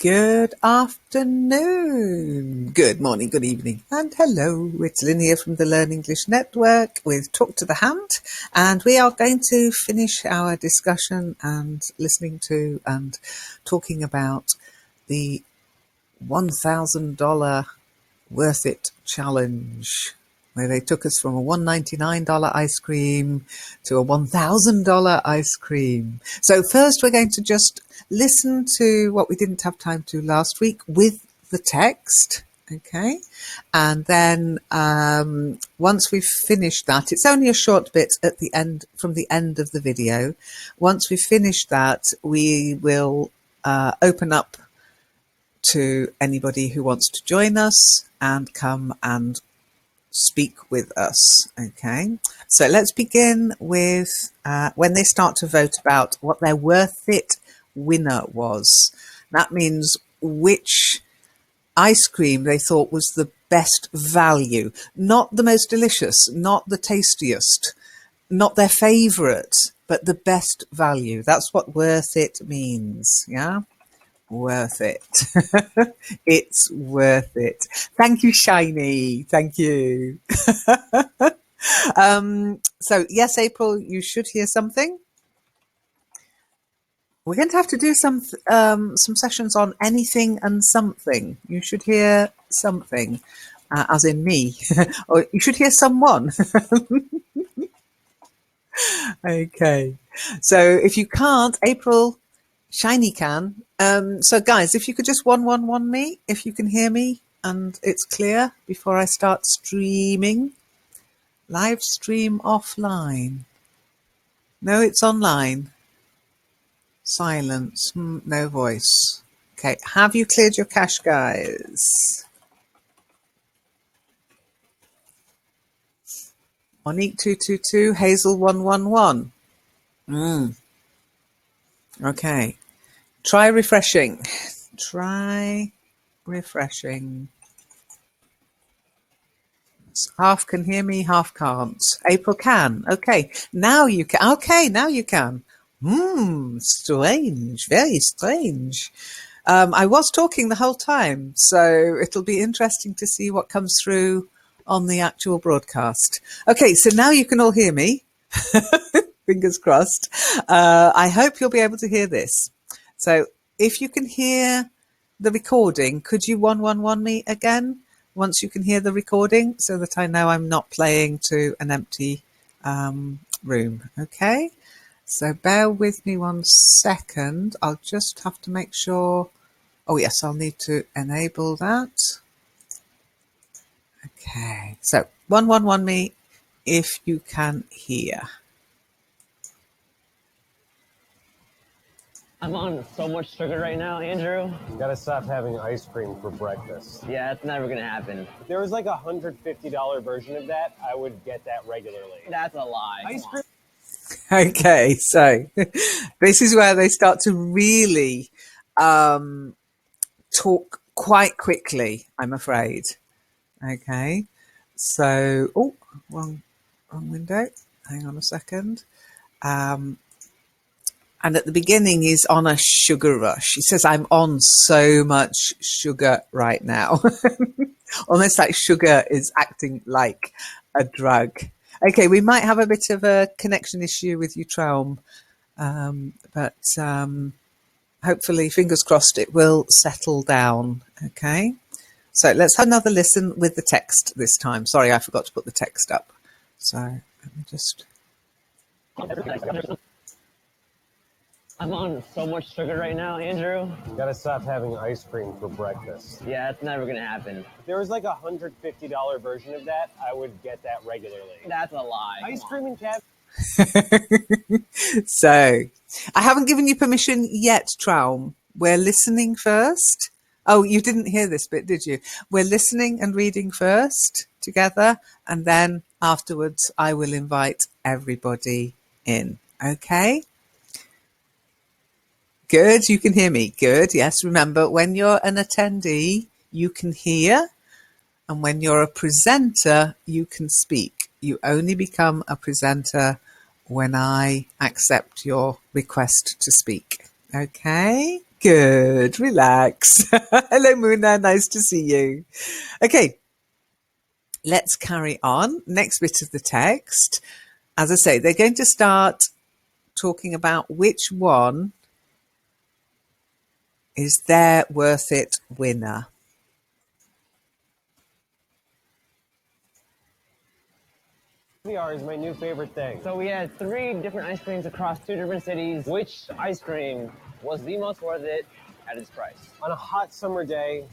Good afternoon, good morning, good evening, and hello. It's Lynn here from the Learn English Network with Talk to the Hand, and we are going to finish our discussion and listening to and talking about the $1,000 Worth It Challenge, where they took us from a $199 ice cream to a $1,000 ice cream. So first we're going to just listen to what we didn't have time to last week with the text, okay? And then once we've finished that, it's only a short bit at the end, from the end of the video. Once we've finished that, we will open up to anybody who wants to join us and come and speak with us. Okay, so let's begin with when they start to vote about what their worth it winner was. That means which ice cream they thought was the best value, not the most delicious, not the tastiest, not their favorite, but the best value. That's what worth it means. Yeah, worth it. It's worth it. Thank you, Shiny. Thank you. So yes, April, you should hear something. We're going to have to do some sessions on anything and something. You should hear something, as in me, or you should hear someone. Okay. So if you can't, April, Shiny can. So guys, if you could just 111 me, if you can hear me and it's clear before I start streaming. Live stream offline. No, it's online. Silence. No voice. Okay. Have you cleared your cache, guys? Monique 222, Hazel 111. Okay. Try refreshing. Try refreshing. Half can hear me, half can't. April can. Okay. Now you can. Okay, now you can. Strange. Very strange. I was talking the whole time, so it'll be interesting to see what comes through on the actual broadcast. Okay, so now you can all hear me. Fingers crossed. I hope you'll be able to hear this. So if you can hear the recording, could you 111 me again once you can hear the recording so that I know I'm not playing to an empty room? Okay, so bear with me 1 second. I'll just have to make sure. Oh yes, I'll need to enable that. Okay, so 111 me if you can hear. I'm on so much sugar right now, Andrew. You gotta stop having ice cream for breakfast. Yeah, it's never gonna happen. If there was like a $150 version of that, I would get that regularly. That's a lie. Ice cream. Okay, so this is where they start to really talk quite quickly, I'm afraid. Okay, so, oh, wrong window. Hang on a second. And at the beginning, he's on a sugar rush. He says, I'm on so much sugar right now. Almost like sugar is acting like a drug. Okay, we might have a bit of a connection issue with you, Traum. But hopefully, fingers crossed, it will settle down. Okay, so let's have another listen with the text this time. Sorry, I forgot to put the text up. So let me just... I'm on so much sugar right now, Andrew. You gotta stop having ice cream for breakfast. Yeah, it's never gonna happen. If there was like a $150 version of that, I would get that regularly. That's a lie. Ice cream and cat. So, I haven't given you permission yet, Traum. We're listening first. Oh, you didn't hear this bit, did you? We're listening and reading first together, and then afterwards I will invite everybody in. Okay? Good, you can hear me. Good, yes. Remember, when you're an attendee, you can hear, and when you're a presenter, you can speak. You only become a presenter when I accept your request to speak. Okay? Good. Relax. Hello, Muna. Nice to see you. Okay. Let's carry on. Next bit of the text. As I say, they're going to start talking about which one is their worth it winner. VR is my new favorite thing. So we had 3 different ice creams across 2 different cities. Which ice cream was the most worth it at its price? On a hot summer day,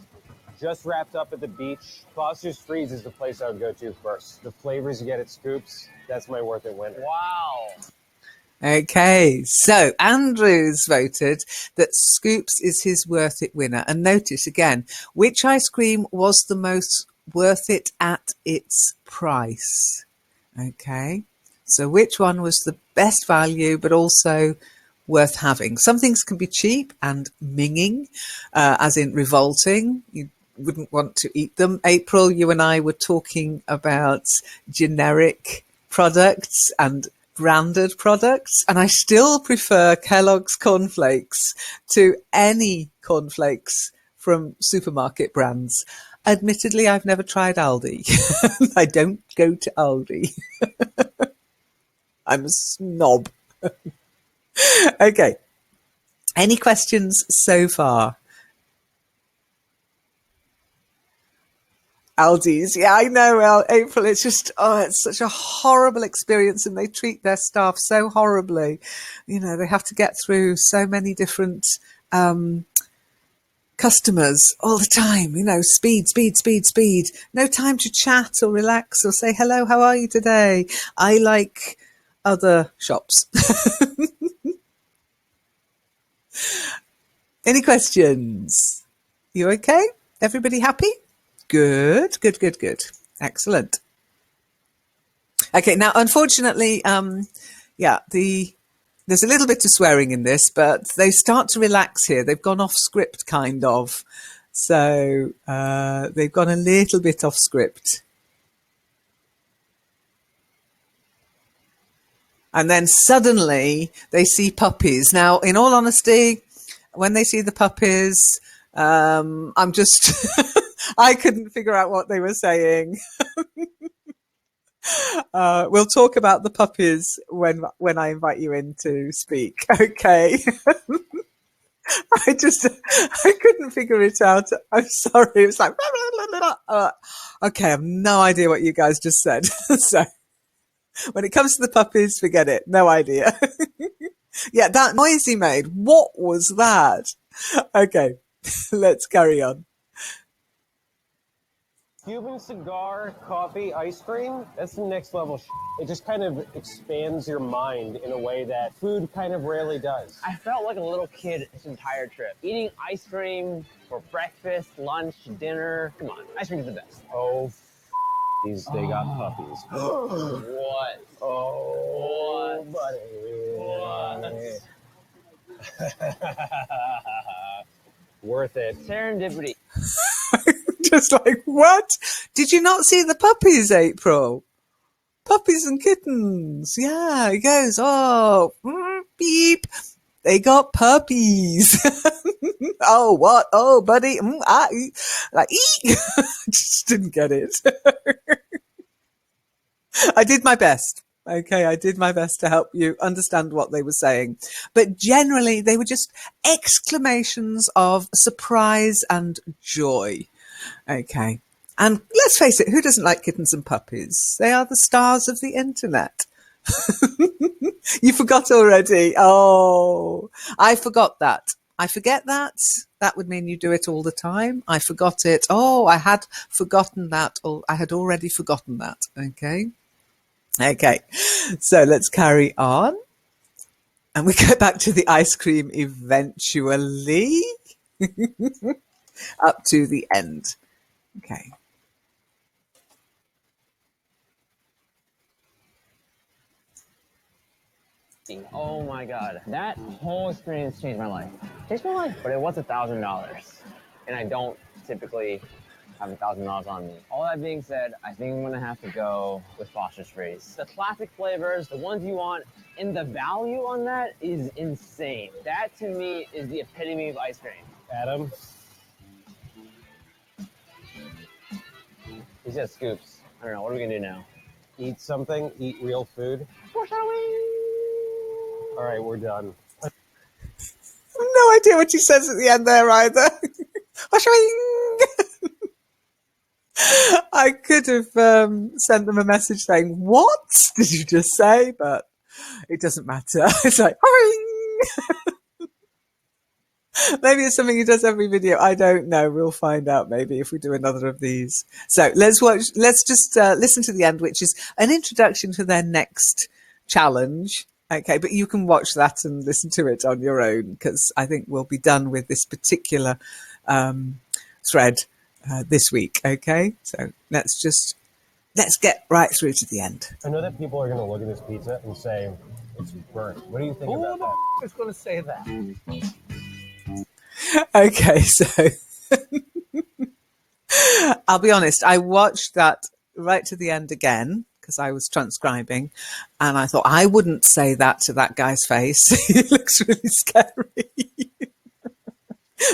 just wrapped up at the beach, Foster's Freeze is the place I would go to first. The flavors you get at Scoops, that's my worth it winner. Wow. Okay, so Andrews voted that Scoops is his worth it winner. And notice again, which ice cream was the most worth it at its price? Okay, so which one was the best value but also worth having? Some things can be cheap and minging, as in revolting. You wouldn't want to eat them. April, you and I were talking about generic products and branded products, and I still prefer Kellogg's cornflakes to any cornflakes from supermarket brands. Admittedly, I've never tried Aldi. I don't go to Aldi. I'm a snob. Okay. Any questions so far? Aldi's. Yeah, I know, April. It's just, it's such a horrible experience, and they treat their staff so horribly. You know, they have to get through so many different customers all the time. You know, speed. No time to chat or relax or say, hello, how are you today? I like other shops. Any questions? You okay? Everybody happy? Good. Excellent. Okay, now, unfortunately, there's a little bit of swearing in this, but they start to relax here. They've gone off script, kind of. So they've gone a little bit off script. And then suddenly they see puppies. Now, in all honesty, when they see the puppies, I'm just, I couldn't figure out what they were saying. We'll talk about the puppies when I invite you in to speak. Okay. I couldn't figure it out. I'm sorry. It was like, okay, I have no idea what you guys just said. So when it comes to the puppies, forget it. No idea. Yeah, that noise he made. What was that? Okay, let's carry on. Cuban cigar, coffee, ice cream, that's the next level. It just kind of expands your mind in a way that food kind of rarely does. I felt like a little kid this entire trip. Eating ice cream for breakfast, lunch, dinner. Come on, ice cream is the best. Oh, they got puppies. What? Oh, What? buddy. Worth it. Serendipity. Just like, what? Did you not see the puppies, April? Puppies and kittens. Yeah, he goes, oh, beep. They got puppies. Oh, what? Oh, buddy. Like, eek. Just didn't get it. I did my best. Okay, I did my best to help you understand what they were saying. But generally, they were just exclamations of surprise and joy. Okay. And let's face it, who doesn't like kittens and puppies? They are the stars of the internet. You forgot already. Oh, I forgot that. I forget that. That would mean you do it all the time. I forgot it. Oh, I had forgotten that. Or I had already forgotten that. Okay. Okay. So let's carry on. And we go back to the ice cream eventually. Up to the end. Okay. Oh my god, that whole experience changed my life. Changed my life, but it was $1,000, and I don't typically have $1,000 on me. All that being said, I think I'm gonna have to go with Foster's Freeze. The classic flavors, the ones you want, and the value on that is insane. That to me is the epitome of ice cream. Adam, He said scoops. I don't know, what are we gonna do now? eat something, eat real food. Foreshadowing! All right, we're done. No idea what he says at the end there either. I could have sent them a message saying, "What did you just say?" But it doesn't matter. It's like, maybe it's something he does every video. I don't know. We'll find out maybe if we do another of these. So let's just listen to the end, which is an introduction to their next challenge. Okay, but you can watch that and listen to it on your own, because I think we'll be done with this particular thread this week. Okay, so let's get right through to the end. I know that people are going to look at this pizza and say it's burnt. What do you think about that? Who's gonna say that? Okay, so I'll be honest, I watched that right to the end again because I was transcribing, and I thought I wouldn't say that to that guy's face. He looks really scary.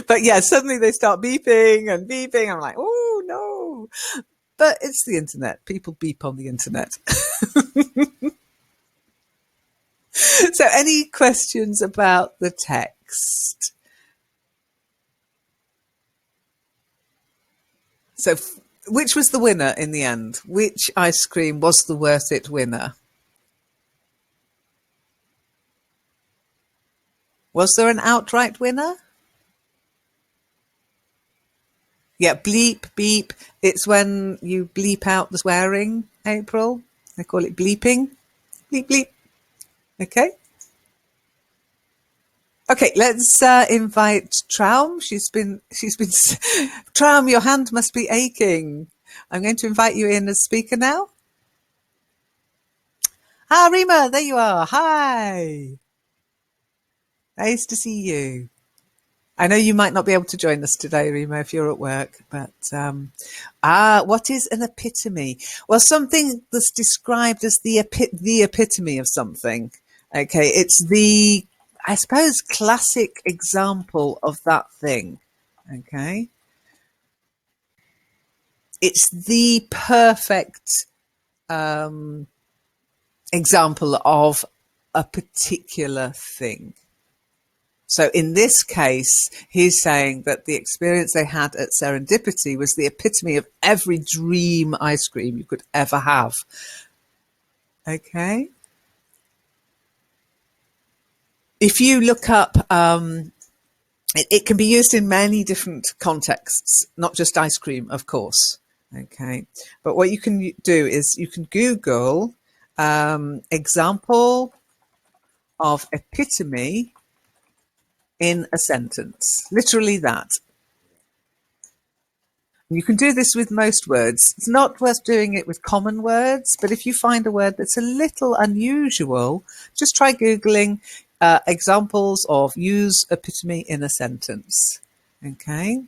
But yeah, suddenly they start beeping and beeping. I'm like, oh no. But it's the internet. People beep on the internet. So any questions about the text? So which was the winner in the end? Which ice cream was the worth it winner? Was there an outright winner? Yeah, bleep, beep. It's when you bleep out the swearing, April. They call it bleeping. Bleep, bleep. Okay. Okay, let's invite Traum. She's been. Traum, your hand must be aching. I'm going to invite you in as speaker now. Ah, Rima, there you are. Hi. Nice to see you. I know you might not be able to join us today, Rima, if you're at work, but what is an epitome? Well, something that's described as the epitome of something. Okay, it's the, I suppose, classic example of that thing. Okay. It's the perfect example of a particular thing. So in this case, he's saying that the experience they had at Serendipity was the epitome of every dream ice cream you could ever have. Okay. If you look up, it can be used in many different contexts, not just ice cream, of course. Okay. But what you can do is you can Google example of epitome in a sentence, literally that. You can do this with most words. It's not worth doing it with common words, but if you find a word that's a little unusual, just try Googling examples of use epitome in a sentence. Okay.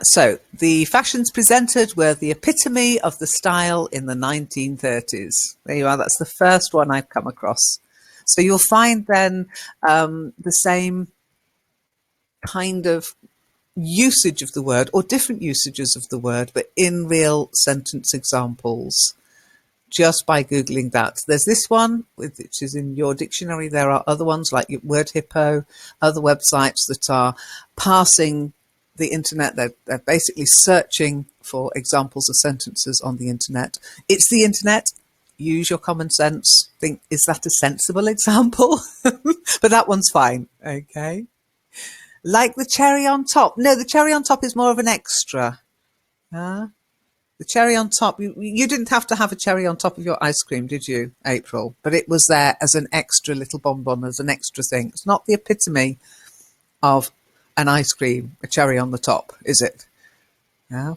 So the fashions presented were the epitome of the style in the 1930s. There you are. That's the first one I've come across. So you'll find then the same kind of usage of the word or different usages of the word, but in real sentence examples, just by Googling that. There's this one, which is in your dictionary. There are other ones like Word Hippo, other websites that are parsing the internet. They're basically searching for examples of sentences on the internet. It's the internet. Use your common sense. Think, is that a sensible example? But that one's fine. Okay. Like the cherry on top. No, the cherry on top is more of an extra. The cherry on top, you didn't have to have a cherry on top of your ice cream, did you, April? But it was there as an extra little bonbon, as an extra thing. It's not the epitome of an ice cream, a cherry on the top, is it? Yeah.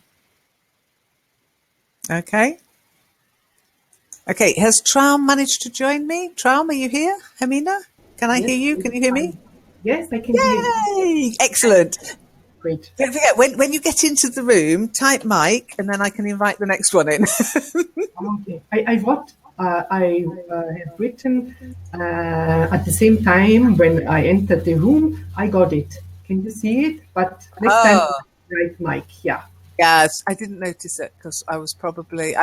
Okay. Okay, has Traum managed to join me? Traum, are you here? Hamina? Can I hear you? Can you hear me? Yes, I can hear you. Yay! Excellent. great. Don't forget, when you get into the room, type Mike, and then I can invite the next one in. Okay. I have written at the same time when I entered the room. I got it. Can you see it? But next time, Oh, write Mike. Yeah. yes. I didn't notice it because I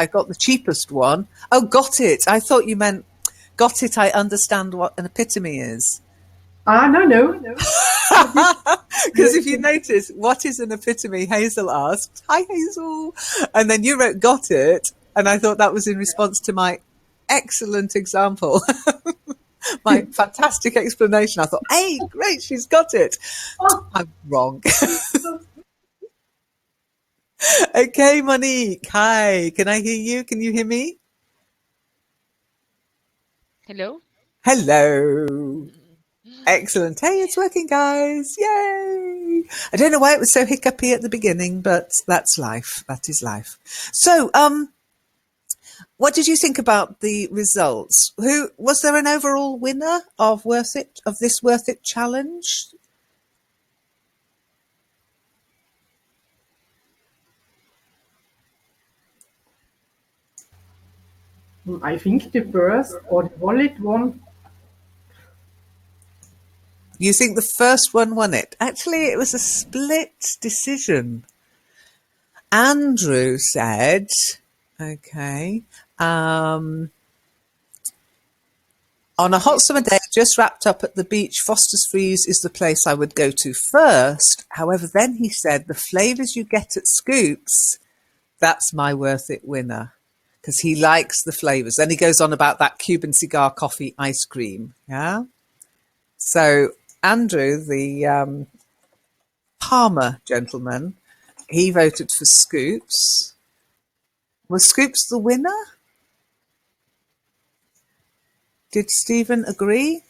got the cheapest one. Oh, got it. I thought you meant got it. I understand what an epitome is. No, no. Because if you notice, what is an epitome? Hazel asked. Hi, Hazel. And then you wrote got it. And I thought that was in response to my excellent example. My fantastic explanation. I thought, hey, great, she's got it. Oh, I'm wrong. Okay, Monique. Hi. Can I hear you? Can you hear me? Hello? Hello. Excellent. Hey, it's working, guys. Yay. I don't know why it was so hiccupy at the beginning, but that's life. That is life. So, what did you think about the results? Who was there an overall winner of this Worth It challenge? I think the purse or the wallet one. You think the first one won it? Actually, it was a split decision. Andrew said, okay, on a hot summer day, just wrapped up at the beach, Foster's Freeze is the place I would go to first. However, then he said, the flavours you get at Scoops, that's my Worth It winner. Because he likes the flavours. Then he goes on about that Cuban cigar coffee ice cream. Yeah. So Andrew, the Palmer gentleman, he voted for Scoops. Was Scoops the winner? Did Stephen agree?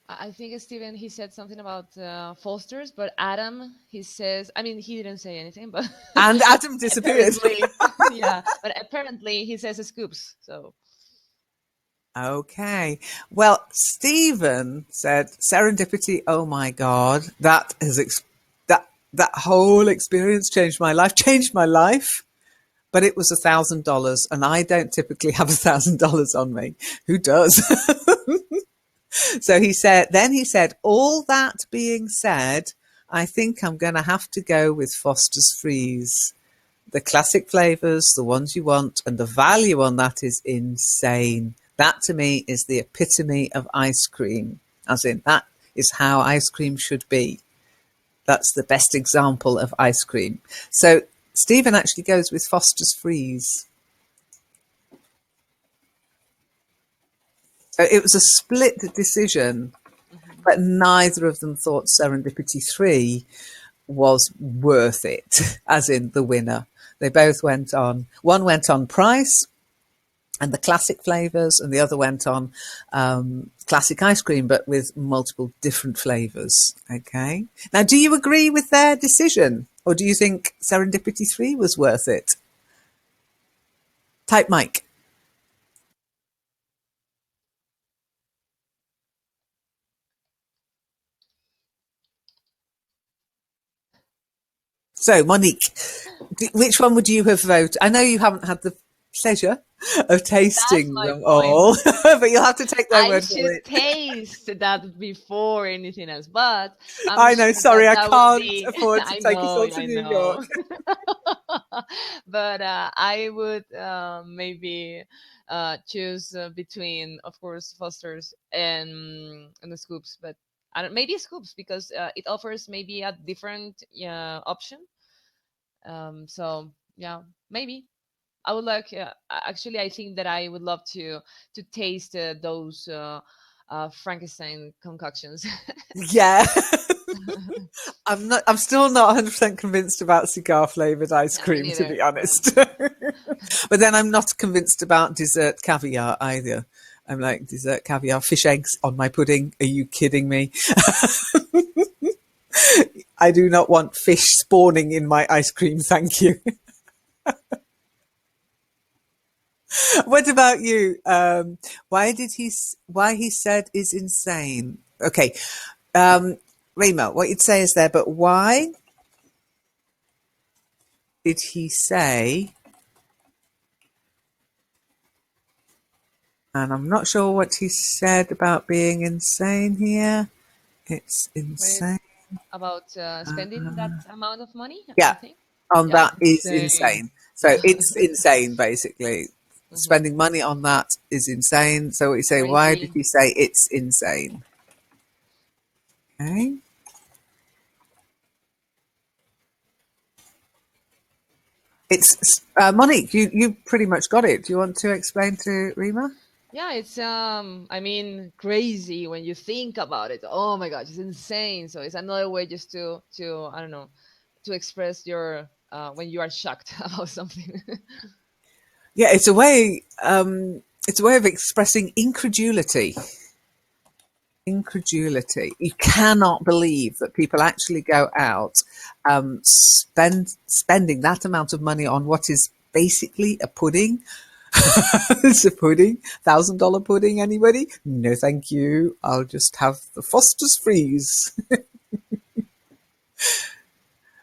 I think Steven, he said something about Foster's, but Adam, he says, I mean, he didn't say anything, but And Adam disappeared. apparently, yeah, but apparently he says Scoops. So Okay. Well, Stephen said Serendipity. Oh my God, that that whole experience changed my life. Changed my life. But it was $1,000, and I don't typically have $1,000 on me. Who does? So he said, all that being said, I think I'm going to have to go with Foster's Freeze. The classic flavors, the ones you want, and the value on that is insane. That to me is the epitome of ice cream, as in that is how ice cream should be. That's the best example of ice cream. So Stephen actually goes with Foster's Freeze. So it was a split decision, but neither of them thought Serendipity 3 was worth it, as in the winner. They both went on, one went on price and the classic flavors, and the other went on classic ice cream, but with multiple different flavors. Okay. Now, do you agree with their decision, or do you think Serendipity 3 was worth it? Type Mike. So, Monique, which one would you have voted? I know you haven't had the pleasure of tasting my them point. all, but you'll have to take their I word for should it. taste that before anything else. But I'm I know, sure sorry, I that would can't be. afford to I take us know, all to I New know. York. But I would maybe choose between, of course, Foster's and the Scoops. But I don't, maybe Scoops because it offers maybe a different option. So yeah, maybe. I would like. Actually, I think that I would love to taste those Frankenstein concoctions. Yeah. I'm still not 100% convinced about cigar flavored ice Yeah, me cream, to neither. be Yeah. honest. But then I'm not convinced about dessert caviar either. I'm like, dessert caviar, fish eggs on my pudding. Are you kidding me? I do not want fish spawning in my ice cream. Thank you. What about you? Why he said is insane? Okay. Rima, what you'd say is there, but why did he say, and I'm not sure what he said about being insane here. It's Wait, insane. about spending that amount of money, Yeah, I think. on Yeah, that it's is insane. insane. So it's insane, basically. Hmm. Spending money on that is insane. So what you say, why did Crazy. he say it's insane? Okay. It's Monique, you pretty much got it. Do you want to explain to Rima? Yeah, it's I mean crazy when you think about it. Oh my gosh, it's insane. So it's another way just to I don't know, to express your when you are shocked about something. Yeah, it's a way of expressing incredulity. Incredulity. You cannot believe that people actually go out, spending that amount of money on what is basically a pudding. It's a pudding, $1,000 pudding. Anybody? No, thank you. I'll just have the Foster's freeze.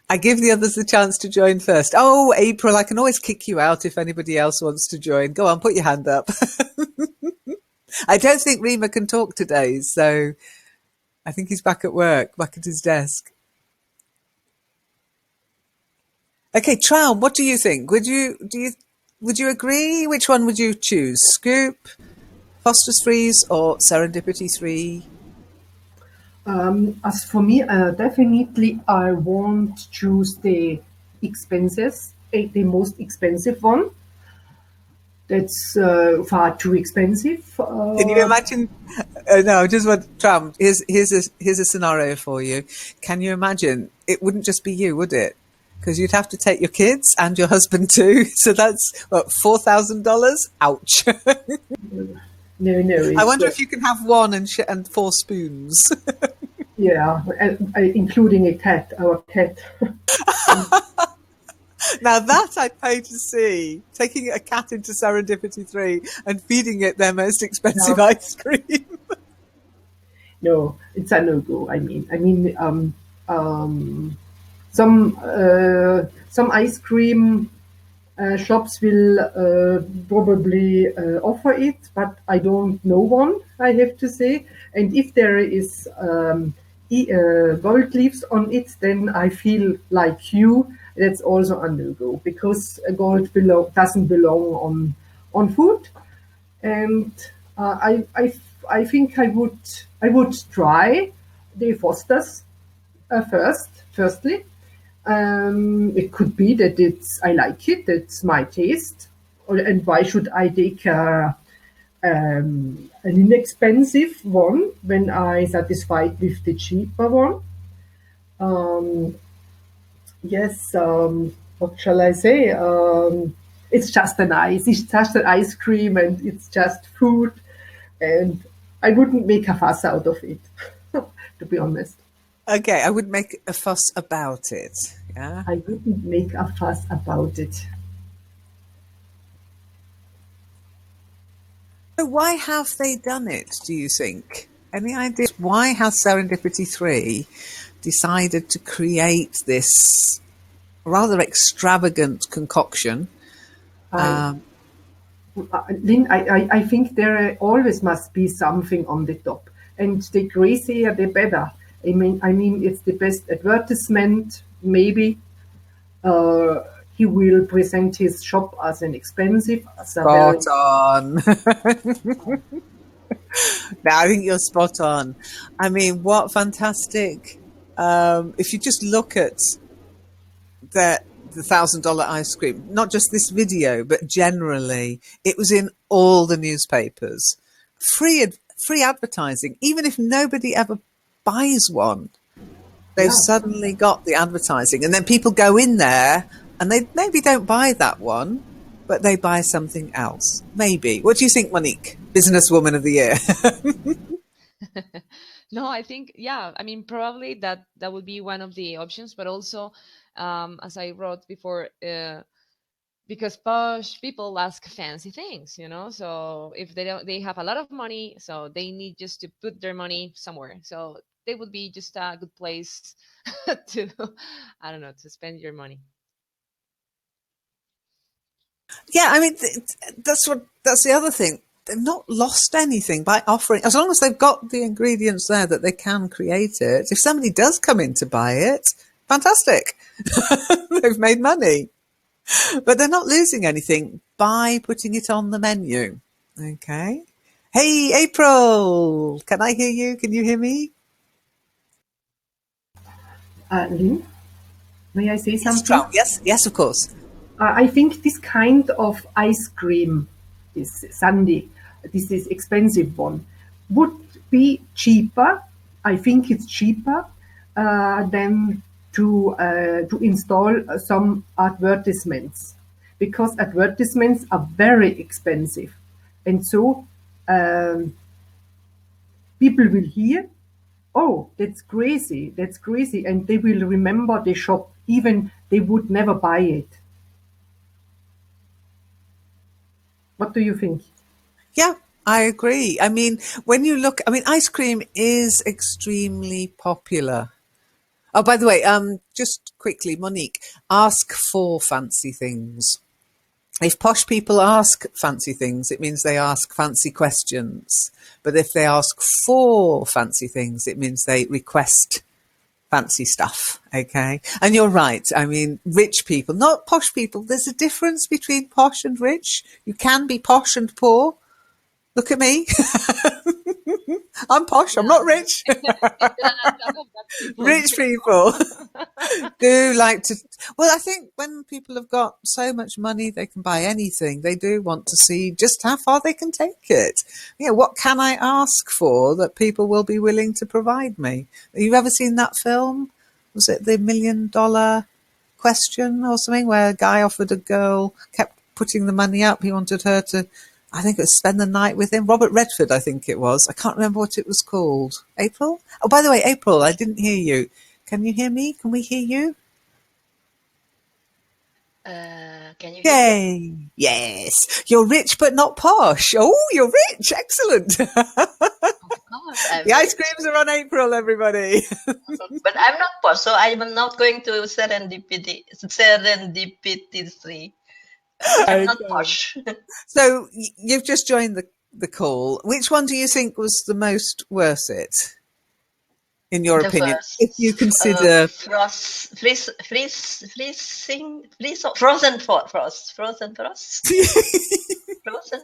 I give the others the chance to join first. Oh, April, I can always kick you out if anybody else wants to join. Go on, put your hand up. I don't think Rima can talk today, so I think he's back at work, back at his desk. Okay, Traum, what do you think? Would you agree? Which one would you choose? Scoop, Foster's Freeze, or Serendipity 3? As for me, definitely I won't choose the expenses, the most expensive one. That's far too expensive. Can you imagine? No, I just want Trump. Here's a scenario for you. Can you imagine? It wouldn't just be you, would it? Because you'd have to take your kids and your husband too. So that's what, $4,000. Ouch! No, no, I it's wonder if you can have one and four spoons. yeah, including a cat, our cat. Now that I'd pay to see. Taking a cat into Serendipity 3 and feeding it their most expensive No, ice cream. no, it's a no go. Some ice cream shops will probably offer it, but I don't know one, I have to say. And if there is gold leaves on it, then I feel like you. That's also a no go because doesn't belong on food. And I think I would try the Fosters firstly. It could be that I like it, it's my taste, and why should I take an inexpensive one when I satisfied with the cheaper one? Um, yes, what shall I say? It's just an ice cream, and it's just food, and I wouldn't make a fuss out of it, to be honest. Okay, I would make a fuss about it. Yeah. I wouldn't make a fuss about it. So why have they done it, do you think? Any ideas? Why has Serendipity 3 decided to create this rather extravagant concoction? I, Lynn, I think there always must be something on the top, and the crazier the better. I mean, it's the best advertisement. Maybe uh, he will present his shop as an expensive, as a Spot very on. Now, I think you're spot on. I mean, what fantastic. If you just look at the $1,000 ice cream, not just this video, but generally, it was in all the newspapers. Free, free advertising, even if nobody ever buys one, they've yeah. suddenly got the advertising. And then people go in there and they maybe don't buy that one, but they buy something else. Maybe. What do you think, Monique? Businesswoman of the year. No, I think yeah. I mean, probably that would be one of the options, but also, as I wrote before, because posh people ask fancy things, you know. So if they have a lot of money, so they need just to put their money somewhere. So they would be just a good place to, I don't know, to spend your money. Yeah, I mean, that's the other thing. They've not lost anything by offering, as long as they've got the ingredients there that they can create it. If somebody does come in to buy it, fantastic. They've made money. But they're not losing anything by putting it on the menu. Okay. Hey, April, can I hear you? Can you hear me? Lynn, may I say Yes, something? Trump. Yes, yes, of course. I think this kind of ice cream, this sundae, this is expensive one, would be cheaper. I think it's cheaper than to install some advertisements, because advertisements are very expensive, and so um, people will hear, oh, that's crazy, and they will remember the shop, even they would never buy it. What do you think? Yeah, I agree. I mean, when you look, I mean, ice cream is extremely popular. Oh, by the way, just quickly, Monique, ask for fancy things. If posh people ask fancy things, it means they ask fancy questions. But if they ask for fancy things, it means they request fancy stuff. Okay. And you're right. I mean, rich people, not posh people. There's a difference between posh and rich. You can be posh and poor. Look at me. I'm posh. I'm not rich. Rich people do like to. Well, I think when people have got so much money, they can buy anything. They do want to see just how far they can take it. You know, what can I ask for that people will be willing to provide me? Have you ever seen that film? Was it the $1 million question or something, where a guy offered a girl, kept putting the money up. He wanted her to, I think it was spend the night with him. Robert Redford, I think it was. I can't remember what it was called. April? Oh, by the way, April, I didn't hear you. Can you hear me? Can we hear you? Can you hear me? Yay! Yes. You're rich but not posh. Oh, you're rich. Excellent. Of course, I'm The ice rich, creams are on April, everybody. but I'm not poor, so I'm not going to serendipity. Serendipity. I'm not Okay. posh. So you've just joined the call. Which one do you think was the most worth it, in your The opinion? If first, you consider frost, freezing, frozen frozen No,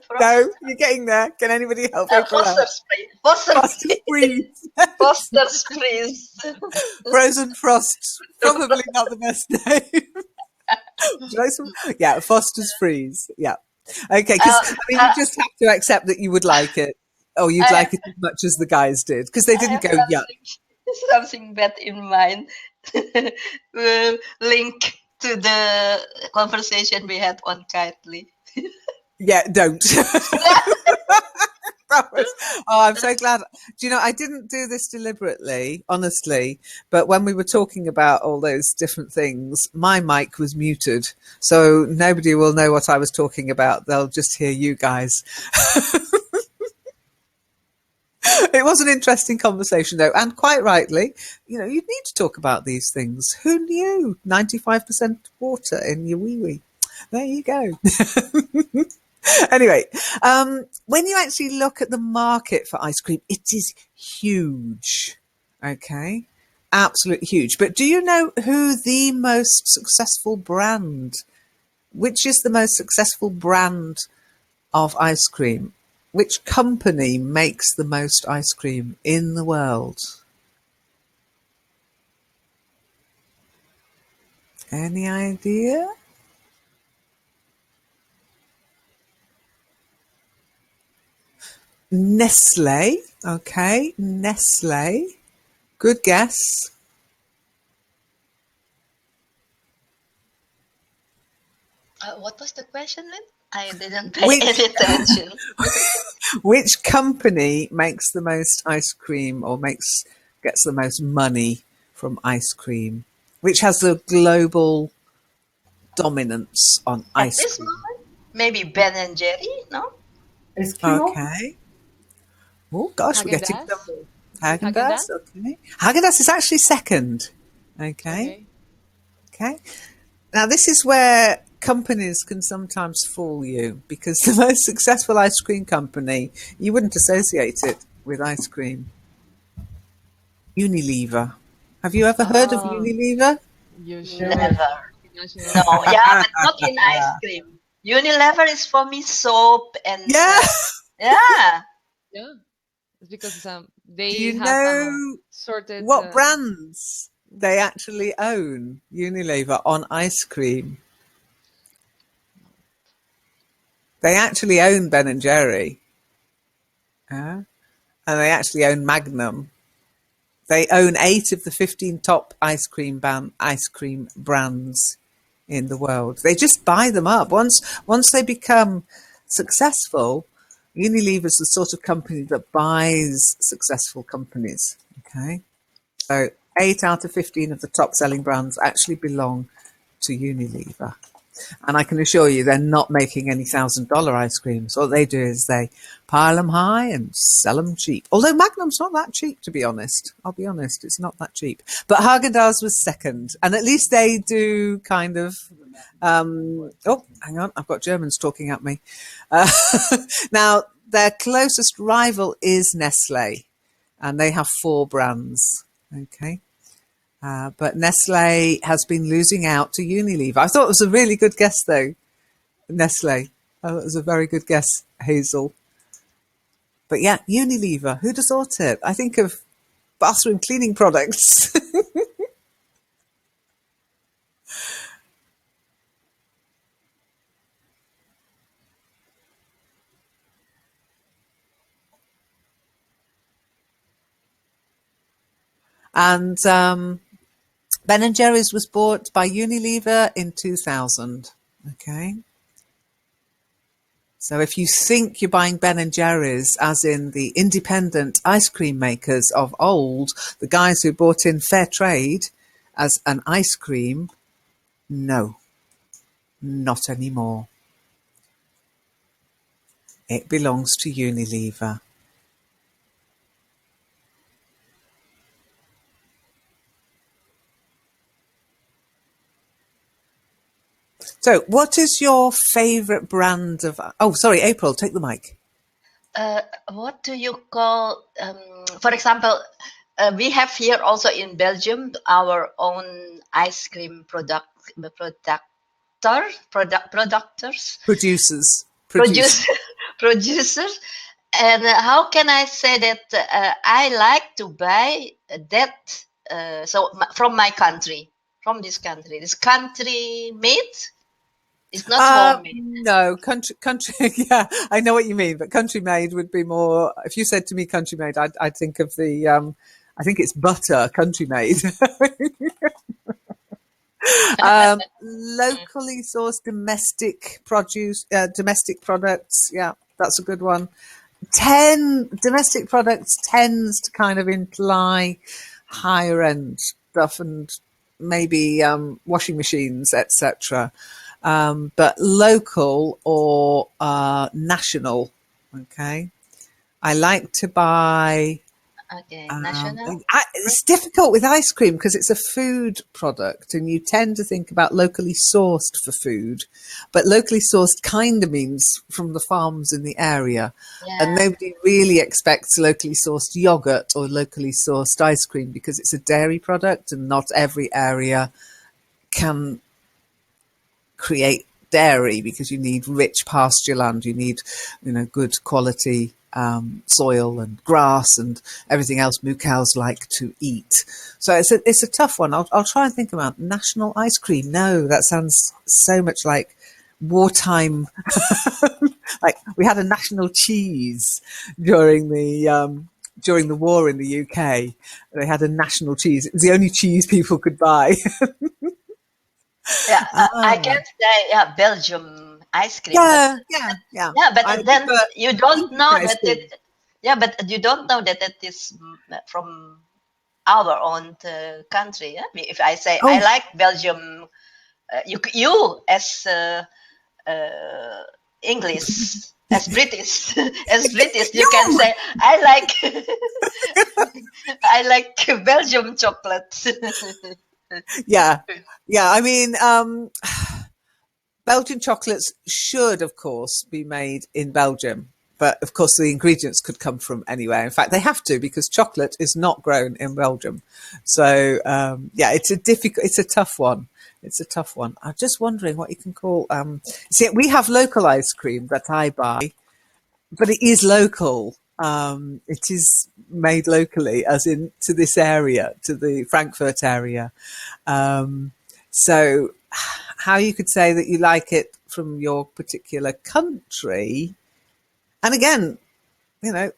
frost. you're getting there. Can anybody help April out? Foster's freeze. Foster's freeze. Frozen frosts. Probably not the best name. Would you like some? Yeah, Foster's freeze. Yeah. Okay, because I mean, you just have to accept that you would like it, or you'd I like have, it as much as the guys did, because they I didn't have go yuck. something bad in mind. Will link to the conversation we had on Kitely. Yeah, don't. Promise. Oh, I'm so glad. Do you know, I didn't do this deliberately, honestly, but when we were talking about all those different things, my mic was muted. So nobody will know what I was talking about. They'll just hear you guys. It was an interesting conversation, though, and quite rightly, you know, you need to talk about these things. Who knew? 95% water in your wee wee. There you go. Anyway, when you actually look at the market for ice cream, it is huge. Okay, absolutely huge. But do you know who the most successful brand? Which is the most successful brand of ice cream? Which company makes the most ice cream in the world? Any idea? Nestle. Okay, Nestle. Good guess. What was the question, Lynn? I didn't pay Which any attention. which company makes the most ice cream, or gets the most money from ice cream? Which has the global dominance on At ice this cream? moment, maybe Ben and Jerry, no? Eskimo? Okay. Oh gosh, we're Hagen getting Dazs. Haagen-Dazs, okay. Haagen-Dazs is actually second. Okay. Now, this is where companies can sometimes fool you, because the most successful ice cream company, you wouldn't associate it with ice cream. Unilever. Have you ever heard of Unilever? You should. Never. Multinational. No, yeah, but not in ice cream. Unilever is for me soap and Yeah. yeah. Yeah, it's because Do they you have know sorted. what brands they actually own, Unilever, on ice cream? They actually own Ben and Jerry. And they actually own Magnum. They own 8 of the 15 top ice cream brands in the world. They just buy them up. Once they become successful, Unilever is the sort of company that buys successful companies. Okay, so 8 out of 15 of the top selling brands actually belong to Unilever. And I can assure you they're not making any $1,000 ice creams. What they do is they pile them high and sell them cheap. Although Magnum's not that cheap, to be honest. I'll be honest, it's not that cheap. But Haagen-Dazs was second. And at least they do kind of... oh, hang on, I've got Germans talking at me. Now, their closest rival is Nestle. And they have 4 brands. Okay. But Nestle has been losing out to Unilever. I thought it was a really good guess, though, Nestle. I thought it was a very good guess, Hazel. But yeah, Unilever. Who'd have thought it? I think of bathroom cleaning products. And Ben & Jerry's was bought by Unilever in 2000. Okay. So if you think you're buying Ben & Jerry's, as in the independent ice cream makers of old, the guys who bought in fair trade as an ice cream, no, not anymore. It belongs to Unilever. So what is your favorite brand of... Oh, sorry, April, take the mic. What do you call, for example, we have here also in Belgium our own ice cream producers. Producers. And how can I say that I like to buy that from my country, from this country made. It's not homemade. No, country. Yeah, I know what you mean, but country made would be more. If you said to me country made, I'd think of the. I think it's butter, country made. Locally sourced domestic produce, domestic products. Yeah, that's a good one. Domestic products tends to kind of imply higher end stuff and maybe washing machines, etc. But local or national. Okay, I like to buy. Okay, national. It's difficult with ice cream because it's a food product, and you tend to think about locally sourced for food, but locally sourced kind of means from the farms in the area, and nobody really expects locally sourced yogurt or locally sourced ice cream because it's a dairy product, and not every area can create dairy because you need rich pasture land, you need, good quality soil and grass and everything else moo cows like to eat. So it's a tough one. I'll try and think about national ice cream. No, that sounds so much like wartime. Like we had a national cheese during the war in the UK. They had a national cheese. It was the only cheese people could buy. Yeah, I can say Belgium ice cream. Yeah. But then you don't know that it. Yeah, but you don't know that it is from our own country. Yeah? If I say I like Belgium, you as English, as British, you can say I like I like Belgium chocolate. Yeah. Yeah. I mean, Belgian chocolates should, of course, be made in Belgium. But of course, the ingredients could come from anywhere. In fact, they have to because chocolate is not grown in Belgium. So, yeah, it's a tough one. It's a tough one. I'm just wondering what you can call. See, we have local ice cream that I buy, but it is local. It is made locally, as in to this area, to the Frankfurt area. Um, so, how you could say that you like it from your particular country, and again,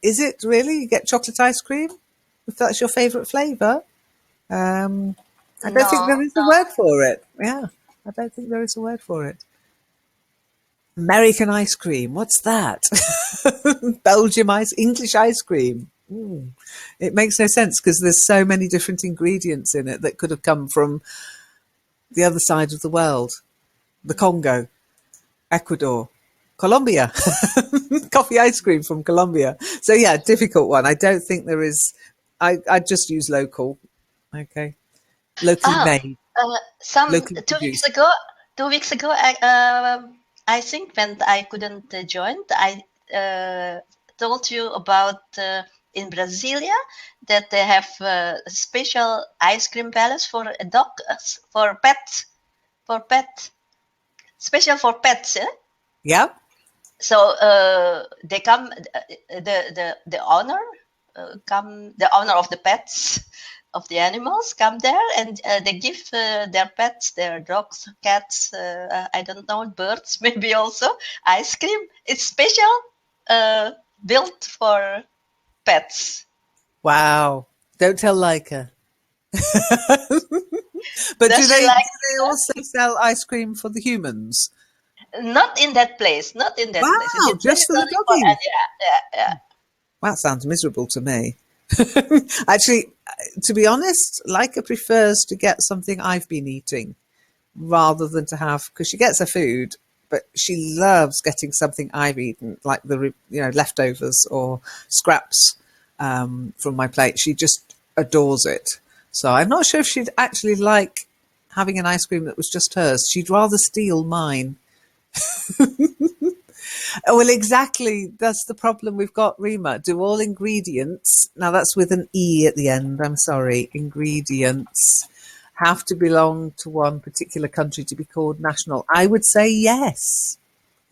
is it really you get chocolate ice cream if that's your favourite flavour? I don't think No, there is a word for it. Yeah, I don't think there is a word for it. American ice cream, what's that? Belgium English ice cream. It makes no sense because there's so many different ingredients in it that could have come from the other side of the world. The Congo, Ecuador, Colombia, coffee ice cream from Colombia. So yeah, difficult one. I don't think there is. I just use local. Okay, locally ah, made, some locally 2 weeks produced. ago, 2 weeks ago, I think when I couldn't join, I told you about in Brasilia that they have a special ice cream palace for a dog, for pet, special for pets. Eh? Yeah. So they come, the owner the owner of the pets of the animals come there, and they give their pets, their dogs, cats, I don't know, birds, maybe also ice cream. It's special, built for pets. Wow. Don't tell Leica. But Does do she they like? also sell ice cream for the humans? Not in that place. Not in that place. In Wow, that place, just it's for the only for doggies. yeah. That sounds miserable to me. Actually, to be honest, Leica prefers to get something I've been eating rather than to have, because she gets her food, but she loves getting something I've eaten, like the leftovers or scraps from my plate. She just adores it. So I'm not sure if she'd actually like having an ice cream that was just hers. She'd rather steal mine. Well, exactly. That's the problem we've got, Rima. Do all ingredients, now that's with an E at the end, I'm sorry, ingredients have to belong to one particular country to be called national? I would say yes.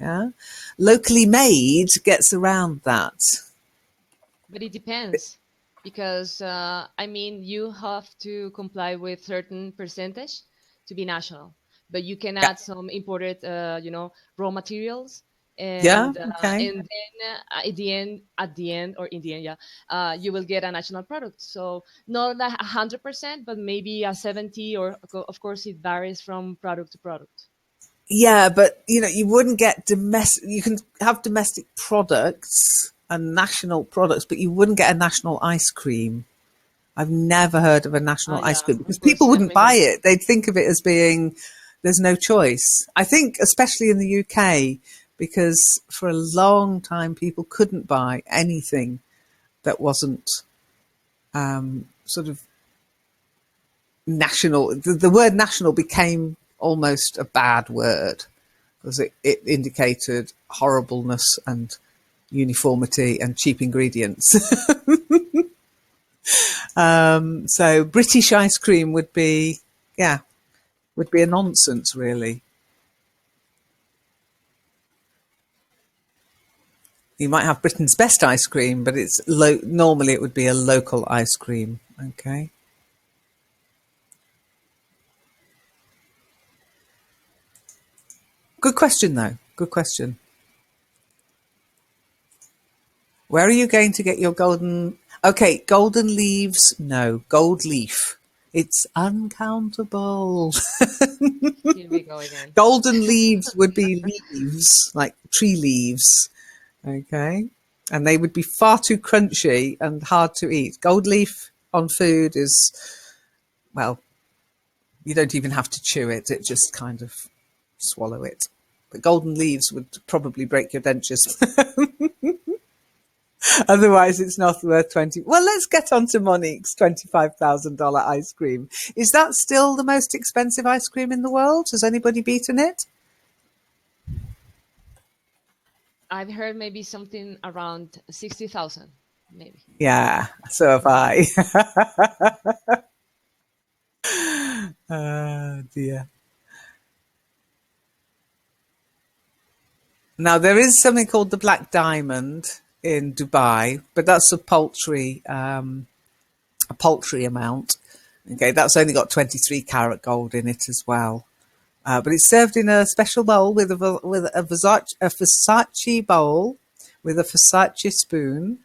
Yeah. Locally made gets around that. But it depends because I mean you have to comply with certain percentage to be national, but you can Yeah. add some imported, raw materials, Yeah. and Okay. then at the end or in the end, yeah, you will get a national product. So not 100%, but maybe a 70, or of course it varies from product to product. Yeah, but you wouldn't get domestic. You can have domestic products and national products, but you wouldn't get a national ice cream. I've never heard of a national ice Yeah, cream because of course, people yeah, wouldn't maybe buy not. it. They'd think of it as being there's no choice. I think, especially in the UK, because for a long time people couldn't buy anything that wasn't sort of national. The word national became almost a bad word because it indicated horribleness and uniformity and cheap ingredients. So British ice cream would be a nonsense, really. You might have Britain's best ice cream, but normally it would be a local ice cream. Okay. Good question, though. Good question. Where are you going to get your golden? Okay, golden leaves. No, gold leaf. It's uncountable. Here we go again. Golden leaves would be leaves, like tree leaves. Okay. And they would be far too crunchy and hard to eat. Gold leaf on food is, well, you don't even have to chew it. It just kind of swallow it. But golden leaves would probably break your dentures. Otherwise, it's not worth 20. Well, let's get on to Monique's $25,000 ice cream. Is that still the most expensive ice cream in the world? Has anybody beaten it? I've heard maybe something around 60,000, maybe. Yeah, so have I. Oh, dear. Now, there is something called the Black Diamond in Dubai, but that's a paltry amount. Okay, that's only got 23 karat gold in it as well. But it's served in a special bowl with a Versace bowl with a Versace spoon.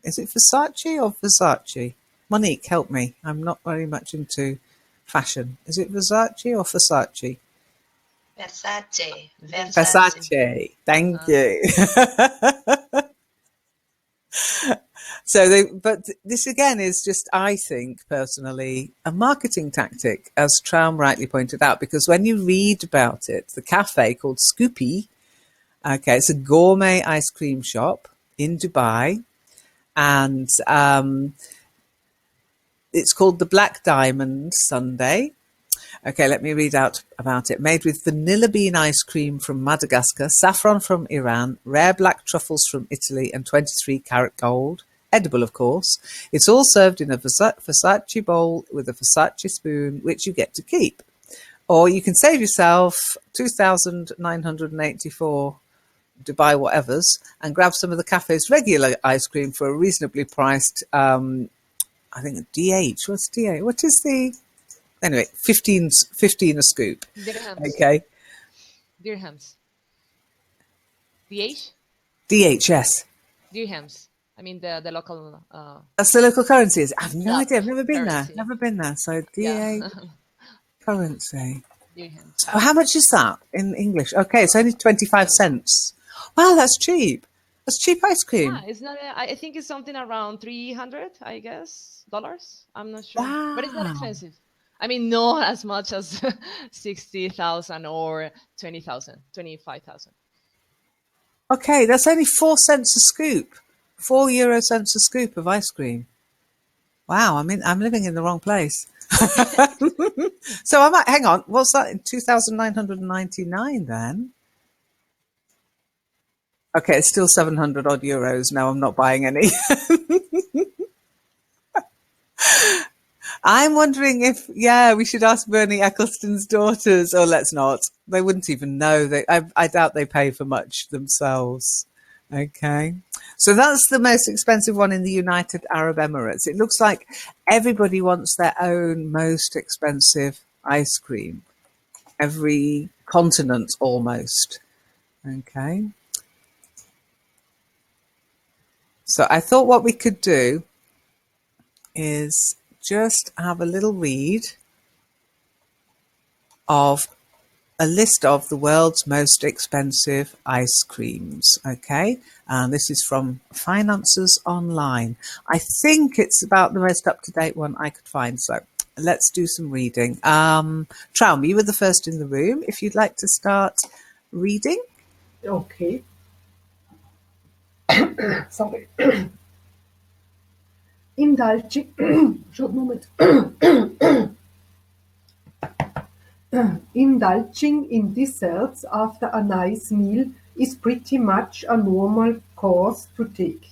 Is it Versace or Versace? Monique, help me. I'm not very much into fashion. Is it Versace or Versace? Versace. Versace. Thank you. But this again is just, I think personally, a marketing tactic, as Traum rightly pointed out, because when you read about it, the cafe called Scoopy, okay, it's a gourmet ice cream shop in Dubai, and it's called the Black Diamond Sundae. Okay, let me read out about it. Made with vanilla bean ice cream from Madagascar, saffron from Iran, rare black truffles from Italy, and 23 karat gold. Edible, of course. It's all served in a Versace bowl with a Versace spoon, which you get to keep. Or you can save yourself 2,984 Dubai whatevers and grab some of the cafe's regular ice cream for a reasonably priced, I think, DH. What's DH? What is the... Anyway, 15 a scoop. Dirhams. Okay. Dirhams. DH? DHS. Dirhams. I mean the local. That's the local currency. I have no idea. I've never been currency. there. Never been there. So DH Yeah. currency. Dirhams. So how much is that in English? Okay, it's only 25 cents. Wow, that's cheap. That's cheap ice cream. Yeah, it's not. I think it's something around 300, I guess, dollars. I'm not sure, but it's not Wow. expensive. I mean, not as much as 60,000 or 20,000, 25,000. Okay, that's only 4 cents a scoop. 4 euro cents a scoop of ice cream. Wow, I'm living in the wrong place. So I might hang on. What's that in 2,999 then? Okay, it's still 700 odd euros. No, I'm not buying any. I'm wondering if, we should ask Bernie Eccleston's daughters. Or let's not. They wouldn't even know. I doubt they pay for much themselves. Okay. So that's the most expensive one in the United Arab Emirates. It looks like everybody wants their own most expensive ice cream. Every continent almost. Okay. So I thought what we could do is just have a little read of a list of the world's most expensive ice creams. Okay, and this is from Finances Online. I think it's about the most up-to-date one I could find. So let's do some reading. Traum, you were the first in the room. If you'd like to start reading. Okay. Sorry. Indulging, moment. Indulging in desserts after a nice meal is pretty much a normal course to take.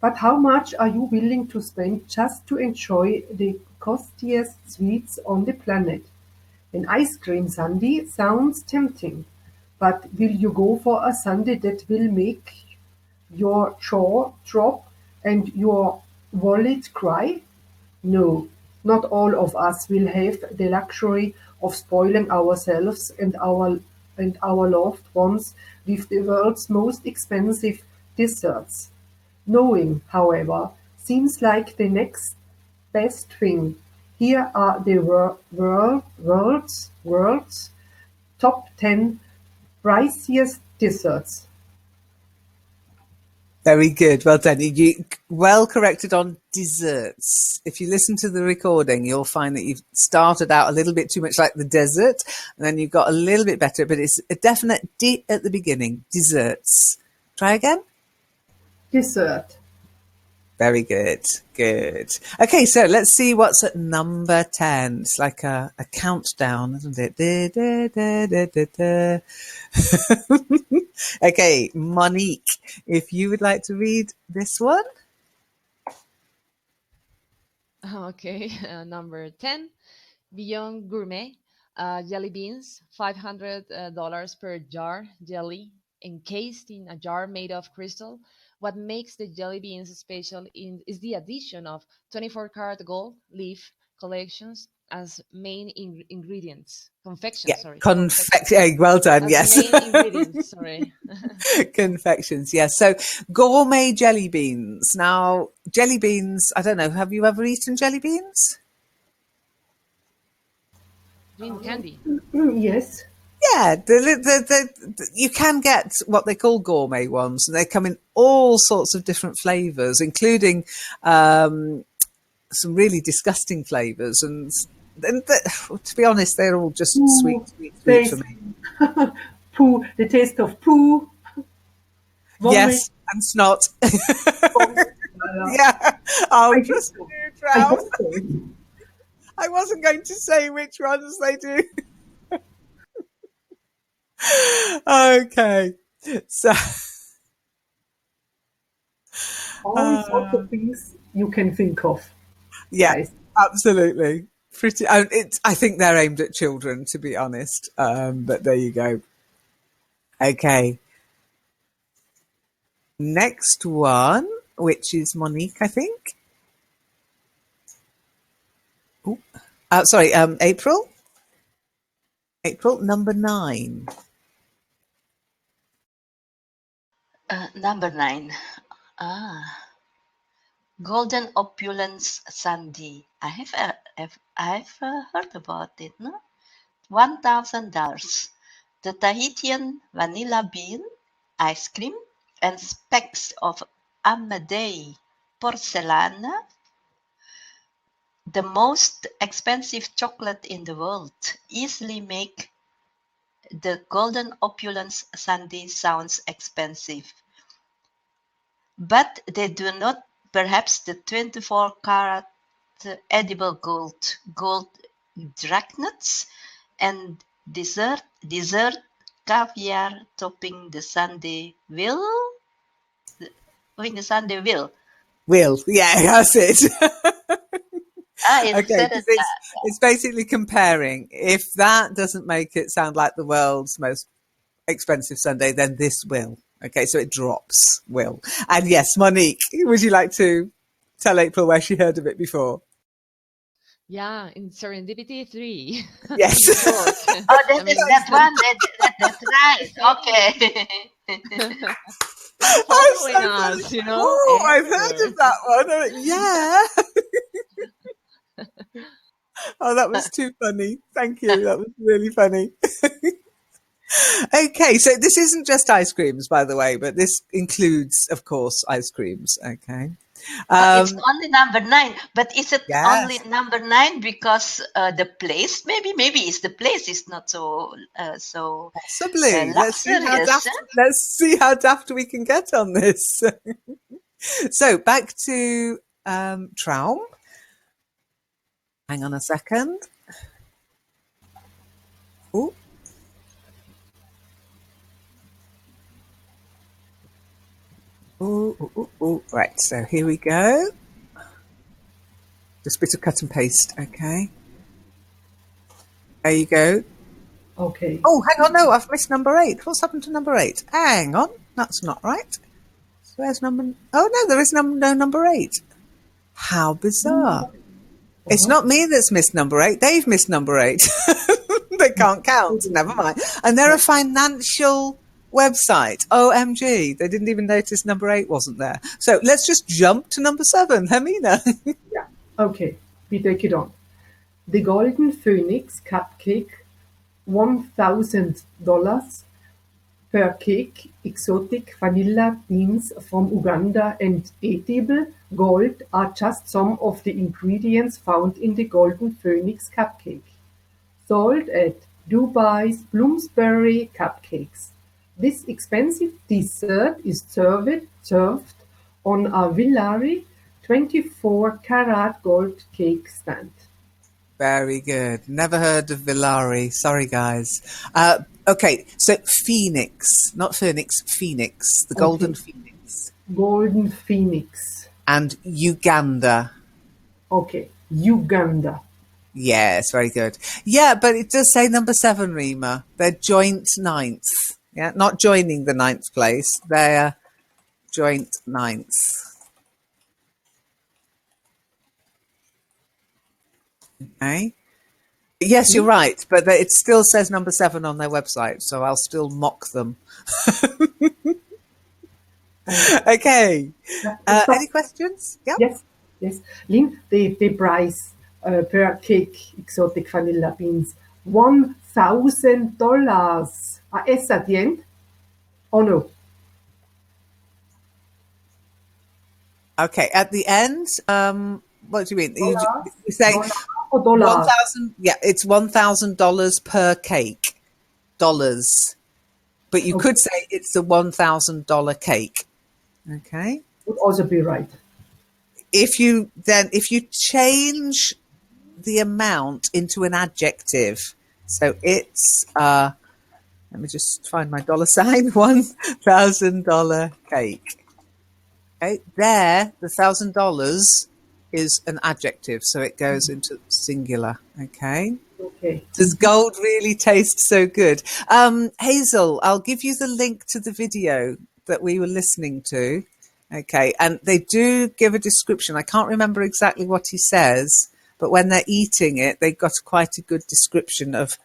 But how much are you willing to spend just to enjoy the costiest sweets on the planet? An ice cream sundae sounds tempting, but will you go for a sundae that will make your jaw drop and your wallet cry? No, not all of us will have the luxury of spoiling ourselves and our loved ones with the world's most expensive desserts. Knowing, however, seems like the next best thing. Here are the world's top 10 priciest desserts. Very good. Well done. You well corrected on desserts. If you listen to the recording, you'll find that you've started out a little bit too much like the desert, and then you've got a little bit better, but it's a definite D at the beginning. Desserts. Try again. Dessert. Very good. Good. Okay, so let's see what's at number 10. It's like a countdown, isn't it? Da, da, da, da, da, da. Okay, Monique, if you would like to read this one. Okay, number 10, Beyond Gourmet, jelly beans, $500 per jar jelly, encased in a jar made of crystal. What makes the jelly beans special is the addition of 24-karat gold leaf collections as main ingredients. Yeah, Confections, sorry. confection. Well done, As yes. main ingredients, sorry. Confections, yes. So gourmet jelly beans. Now, jelly beans, I don't know, have you ever eaten jelly beans? Green candy. Yes. Yeah, you can get what they call gourmet ones, and they come in all sorts of different flavours, including some really disgusting flavours. And to be honest, they're all just Poo, sweet for taste, me. poo, the taste of poo, vomit, Yes, and snot. vomit. Yeah. Oh, I trust hope me, so. I Trav. hope so. I wasn't going to say which ones they do. Okay. So, All sorts of things you can think of, yeah, guys. absolutely. Pretty. I think they're aimed at children, to be honest. But there you go. Okay. Next one, which is Monique, I think. Ooh. Sorry, April. April, number 9. Number 9. Golden opulence sandy. I've heard about it. No, $1,000. The Tahitian vanilla bean ice cream and specks of Amadei porcelana, the most expensive chocolate in the world, easily make the golden opulence sundae sounds expensive. But they do not. Perhaps the 24-karat edible gold dragnuts and dessert caviar topping the sundae will. Will, yeah, that's it. It's Okay, because it's basically comparing. If that doesn't make it sound like the world's most expensive sundae, then this will. Okay, so it drops will. And yes, Monique, would you like to tell April where she heard of it before? Yeah, in Serendipity 3. Yes. New York. Oh, that one. That's right. Okay. Following so us, you know. Oh, I've heard of that one. Yeah. Oh, that was too funny. Thank you. That was really funny. Okay, so this isn't just ice creams, by the way, but this includes, of course, ice creams. Okay. It's only number 9, but is it only Yes. number 9 because the place? Maybe it's the place is not so Possibly. luxurious. Let's see how daft we can get on this. So back to Traum. Hang on a second. Ooh. Ooh. Right, so here we go. Just a bit of cut and paste, okay. There you go. Okay. Oh, hang on, no, I've missed number 8. What's happened to number 8? Hang on, that's not right. So where's number... Oh, no, there is no number 8. How bizarre. It's not me that's missed number 8. They've missed number 8. They can't count. Never mind. And they're a financial website. OMG. They didn't even notice number 8 wasn't there. So let's just jump to number 7. Hermina. Yeah. Okay. We take it on. The Golden Phoenix cupcake, $1,000 per cake. Exotic vanilla beans from Uganda and edible gold are just some of the ingredients found in the Golden Phoenix cupcake. Sold at Dubai's Bloomsbury Cupcakes. This expensive dessert is served on a Villari 24 karat gold cake stand. Very good. Never heard of Villari. Sorry, guys. Okay, so Phoenix, not Phoenix, Phoenix, the Golden Okay. Phoenix. Golden Phoenix. And Uganda. Okay. Uganda. Yes, very good. Yeah, but it does say number 7, Rima. They're joint ninth. Yeah, not joining the ninth place. They're joint ninth. Okay. Yes, you're right, but it still says number 7 on their website, so I'll still mock them. Okay. Stop. Any questions? Yep. Yes, yes. Lynn, the price per cake, exotic vanilla beans, $1,000. S at the end? Oh no. Okay. At the end, what do you mean? You say Dollar or dollars? 1,000. Yeah, it's $1,000 per cake. Dollars. But you could say it's a $1,000 cake. Okay. Would also be right. If you change the amount into an adjective, so it's let me just find my dollar sign, $1,000 cake. Okay, there the $1,000 is an adjective, so it goes into singular. Okay. Okay. Does gold really taste so good? Hazel, I'll give you the link to the video that we were listening to. Okay, and they do give a description. I can't remember exactly what he says, but when they're eating it, they've got quite a good description of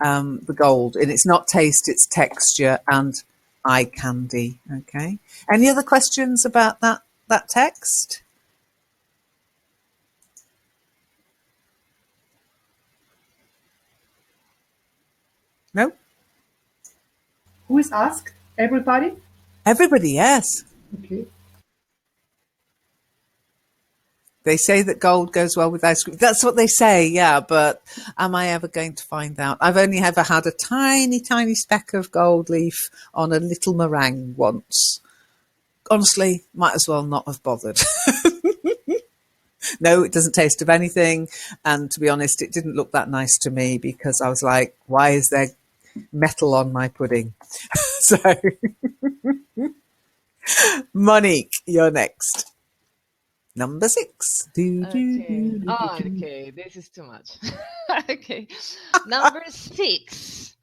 the gold. And it's not taste, it's texture and eye candy. Okay. Any other questions about that text? No? Who is asked? Everybody? Everybody, yes. Okay. They say that gold goes well with ice cream. That's what they say, yeah, but am I ever going to find out? I've only ever had a tiny, tiny speck of gold leaf on a little meringue once. Honestly, might as well not have bothered. No, it doesn't taste of anything. And to be honest, it didn't look that nice to me because I was like, why is there metal on my pudding? So, Monique, you're next. Number 6. Okay, this is too much. Okay, number 6,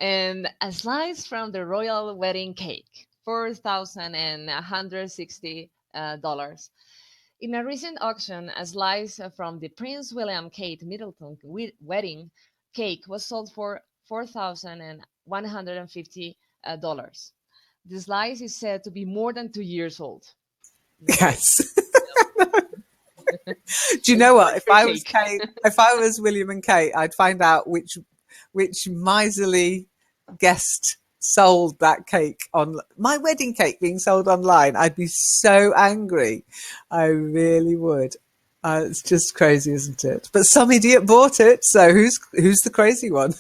and a slice from the royal wedding cake, $4,160. In a recent auction, a slice from the Prince William Kate Middleton wedding cake was sold for $4,150. The slice is said to be more than 2 years old. Yes. Do you know what? If I was Kate, if I was William and Kate, I'd find out which miserly guest sold that cake on my wedding cake being sold online. I'd be so angry. I really would. It's just crazy, isn't it? But some idiot bought it. So who's the crazy one?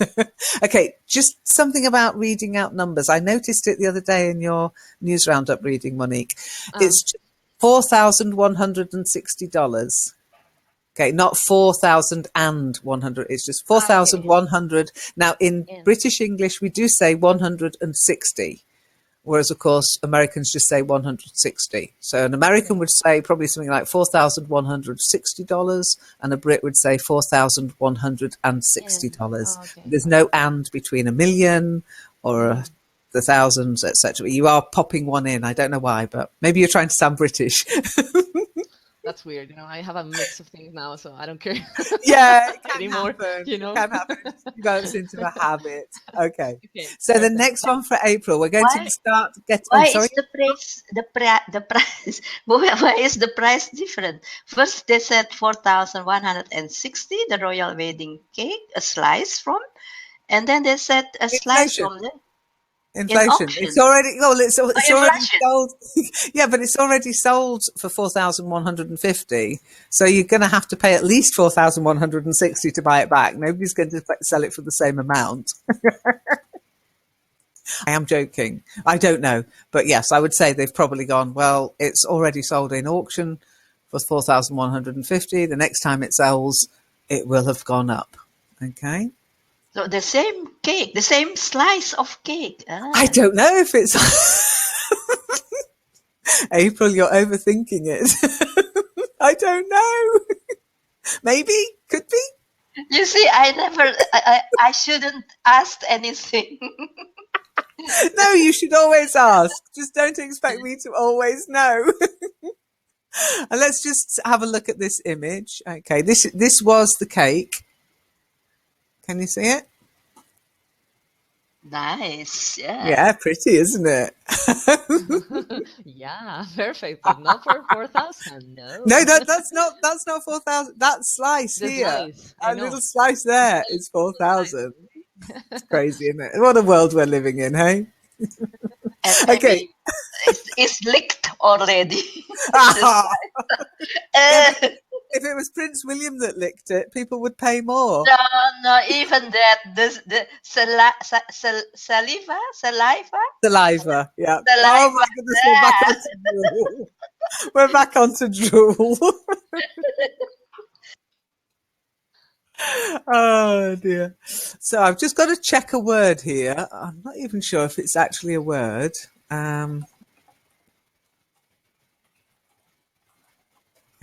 Okay, just something about reading out numbers. I noticed it the other day in your news roundup reading, Monique. It's just $4,160. Okay, not 4,100. It's just 4,100. Now, in British English, we do say 160, whereas, of course, Americans just say 160. So an American would say probably something like $4,160, and a Brit would say $4,160. Okay. There's no and between a million or the thousands, etc. You are popping one in. I don't know why, but maybe you're trying to sound British. That's weird. You know, I have a mix of things now, so I don't care. Yeah, it can anymore. happen. You know, it can happen. It develops into a habit. Okay. Okay. So the next one for April, we're going to start getting. Why sorry? is the price? Why is the price different? First, they said 4,160, the royal wedding cake, a slice from, and then they said a slice from the Inflation. auction. It's already it's already inflation. sold. Yeah, but it's already sold for 4,150. So you're going to have to pay at least 4,160 to buy it back. Nobody's going to sell it for the same amount. I am joking. I don't know, but yes, I would say they've probably gone. Well, it's already sold in auction was 4,150. The next time it sells, it will have gone up. Okay. So the same cake, the same slice of cake. I don't know if it's April, you're overthinking it. I don't know. Maybe, could be. You see, I shouldn't ask anything. No, you should always ask. Just don't expect me to always know. And let's just have a look at this image. Okay, this was the cake. Can you see it? Nice, yeah. Yeah, pretty, isn't it? Yeah, perfect, but not for 4,000. No. No, that's not 4,000. That slice The here, slice, I a know. little slice there is 4,000. It's crazy, isn't it? What a world we're living in, hey? And Okay. maybe it's licked already. Yeah, if it was Prince William that licked it, people would pay more. No, even that. The saliva, Saliva, yeah. Saliva, Oh my goodness, we're back onto drool. We're back onto drool. Oh dear. So I've just got to check a word here. I'm not even sure if it's actually a word. I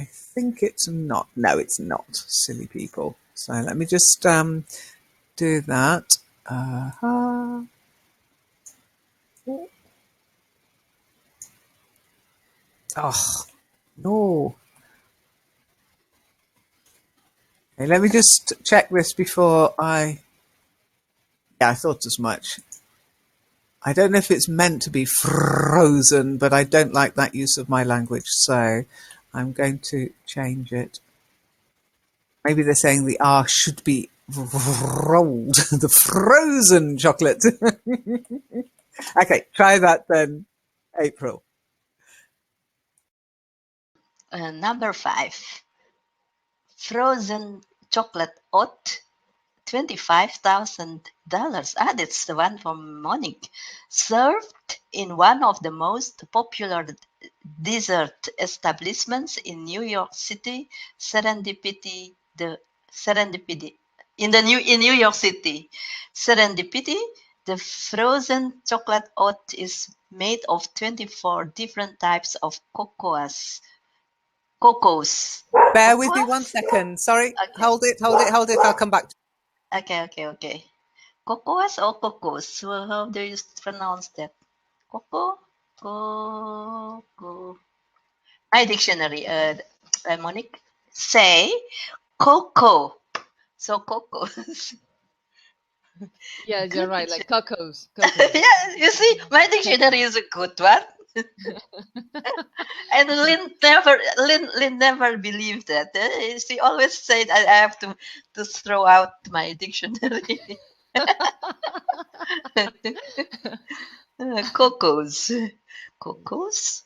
think it's not. No, it's not. Silly people. So let me just do that. Oh, no. Okay, let me just check this before I... Yeah, I thought as much. I don't know if it's meant to be frozen, but I don't like that use of my language, so I'm going to change it. Maybe they're saying the R should be rolled. The frozen chocolate. Okay, try that then, April. Number 5. Frozen chocolate oat, $25,000. That's the one from Monique. Served in one of the most popular dessert establishments in New York City, Serendipity. In New York City, Serendipity. The frozen chocolate oat is made of 24 different types of cocoas. Bear with me 1 second. Sorry. Okay. Hold it. I'll come back. Okay. Cocoas or cocos? Well, how do you pronounce that? Coco? Coco. My dictionary, Monique, say cocoa. So cocos. Yeah, you're Good right. Like dictionary. cocos. Yeah, you see, my dictionary is a good one. And Lynn never believed that. She always said I have to throw out my dictionary. Cocos.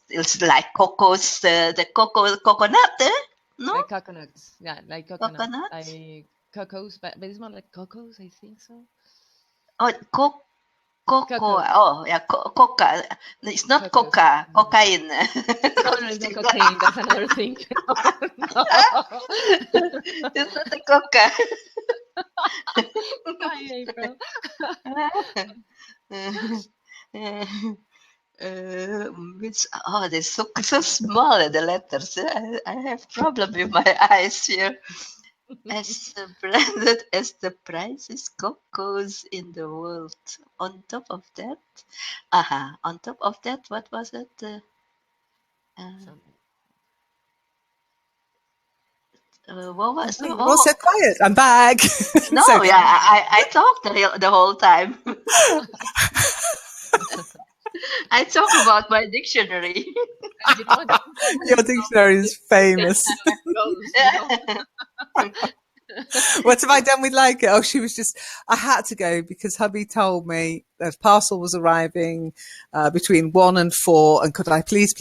It's like cocos, the coconut, no? Like coconuts. Yeah, like coconut. Coconut? Like cocos, but it's more like cocos, I think so. Oh, cocoa. Cocos. Oh, yeah, coca. It's not Cocos. coca, cocaine. No, it's not cocaine. That's another thing. No. It's not a coca. Hi, April. They're so small, the letters. I have problem with my eyes here. As branded as the priciest cocos in the world. On top of that, what was it? What was? Well, so quiet. I'm back. No, So- yeah, I talked the whole time. I talk about my dictionary. Your dictionary is famous. What have I done with like it? Oh, she was just, I had to go because hubby told me that parcel was arriving between 1 and 4, and could I please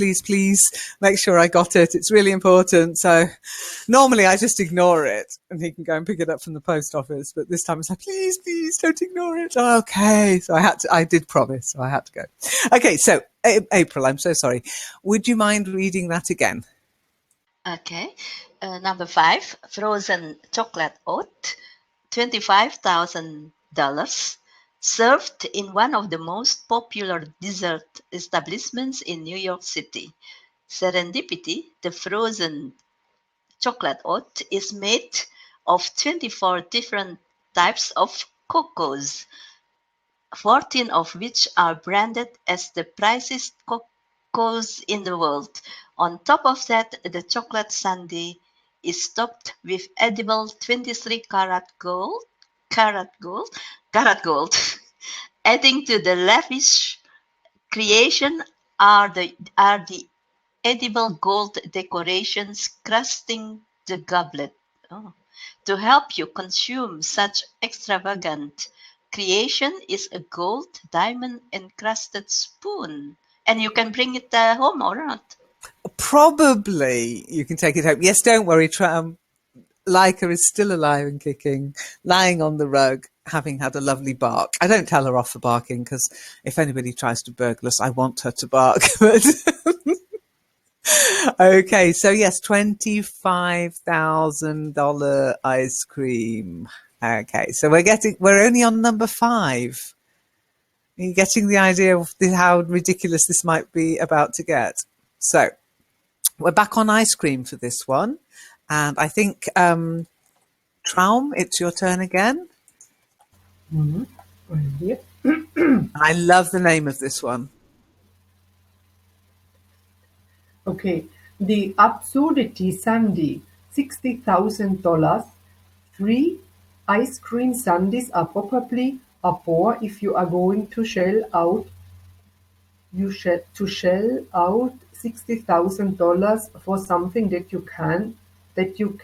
make sure I got it? It's really important. So normally I just ignore it and he can go and pick it up from the post office. But this time it's like, please don't ignore it. Oh, okay. So I did promise. So I had to go. Okay. So April, I'm so sorry. Would you mind reading that again? Okay. Number 5, frozen chocolate oat, $25,000, served in one of the most popular dessert establishments in New York City. Serendipity, the frozen chocolate oat, is made of 24 different types of cocoas, 14 of which are branded as the priciest cocos in the world. On top of that, the chocolate sundae is topped with edible 23 carat gold, carat gold. Adding to the lavish creation are the edible gold decorations crusting the goblet. Oh. To help you consume such extravagant creation is a gold diamond encrusted spoon. And you can bring it home or not. Probably you can take it home. Yes, don't worry. Leica is still alive and kicking, lying on the rug, having had a lovely bark. I don't tell her off for barking because if anybody tries to burgle us, I want her to bark. But okay, so yes, $25,000 ice cream. Okay, so we're only on number 5. Are you getting the idea of how ridiculous this might be about to get? So we're back on ice cream for this one. And I think, Traum, it's your turn again. Mhm. And here. I love the name of this one. Okay, the absurdity sundae, $60,000. 3 ice cream sundaes are probably a bore if you are going to shell out $60,000 for something that you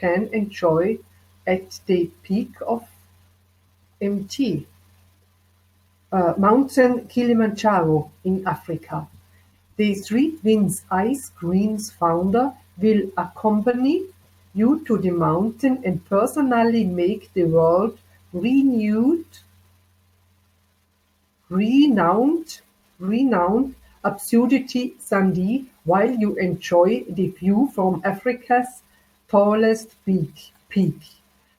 can enjoy at the peak of MT. Mountain Kilimanjaro in Africa. The Three Twins Ice Cream's founder will accompany you to the mountain and personally make the world renowned absurdity sundae while you enjoy the view from Africa's tallest peak.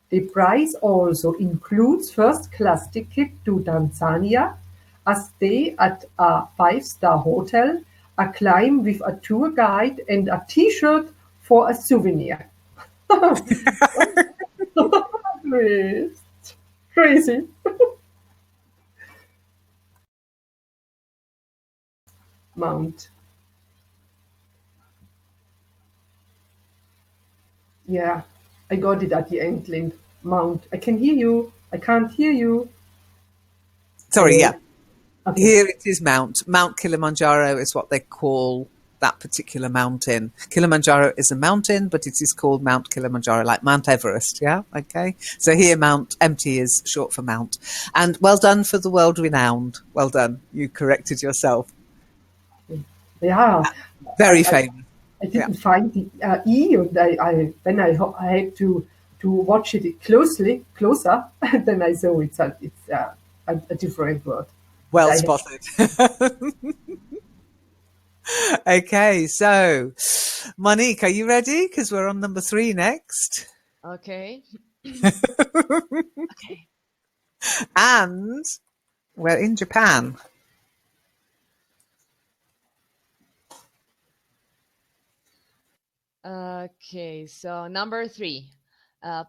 The price also includes first-class ticket to Tanzania, a stay at a 5-star hotel, a climb with a tour guide, and a T-shirt for a souvenir. Crazy. Mount. Yeah, I got it at the end, Lind. Mount. I can hear you. I can't hear you. Sorry, Hello? yeah. Okay. Here it is Mount Kilimanjaro is what they call that particular mountain. Kilimanjaro is a mountain, but it is called Mount Kilimanjaro, like Mount Everest, yeah? Okay. So here Mount Empty is short for Mount. And well done for the world renowned. Well done. You corrected yourself. Yeah, Very I famous. I Yeah. didn't find the E, and I had to watch it closer, then I saw it's a different word. But Well spotted. Okay, so Monique, are you ready? Because we're on number 3 next. Okay. Okay. And we're in Japan. Okay. So number 3,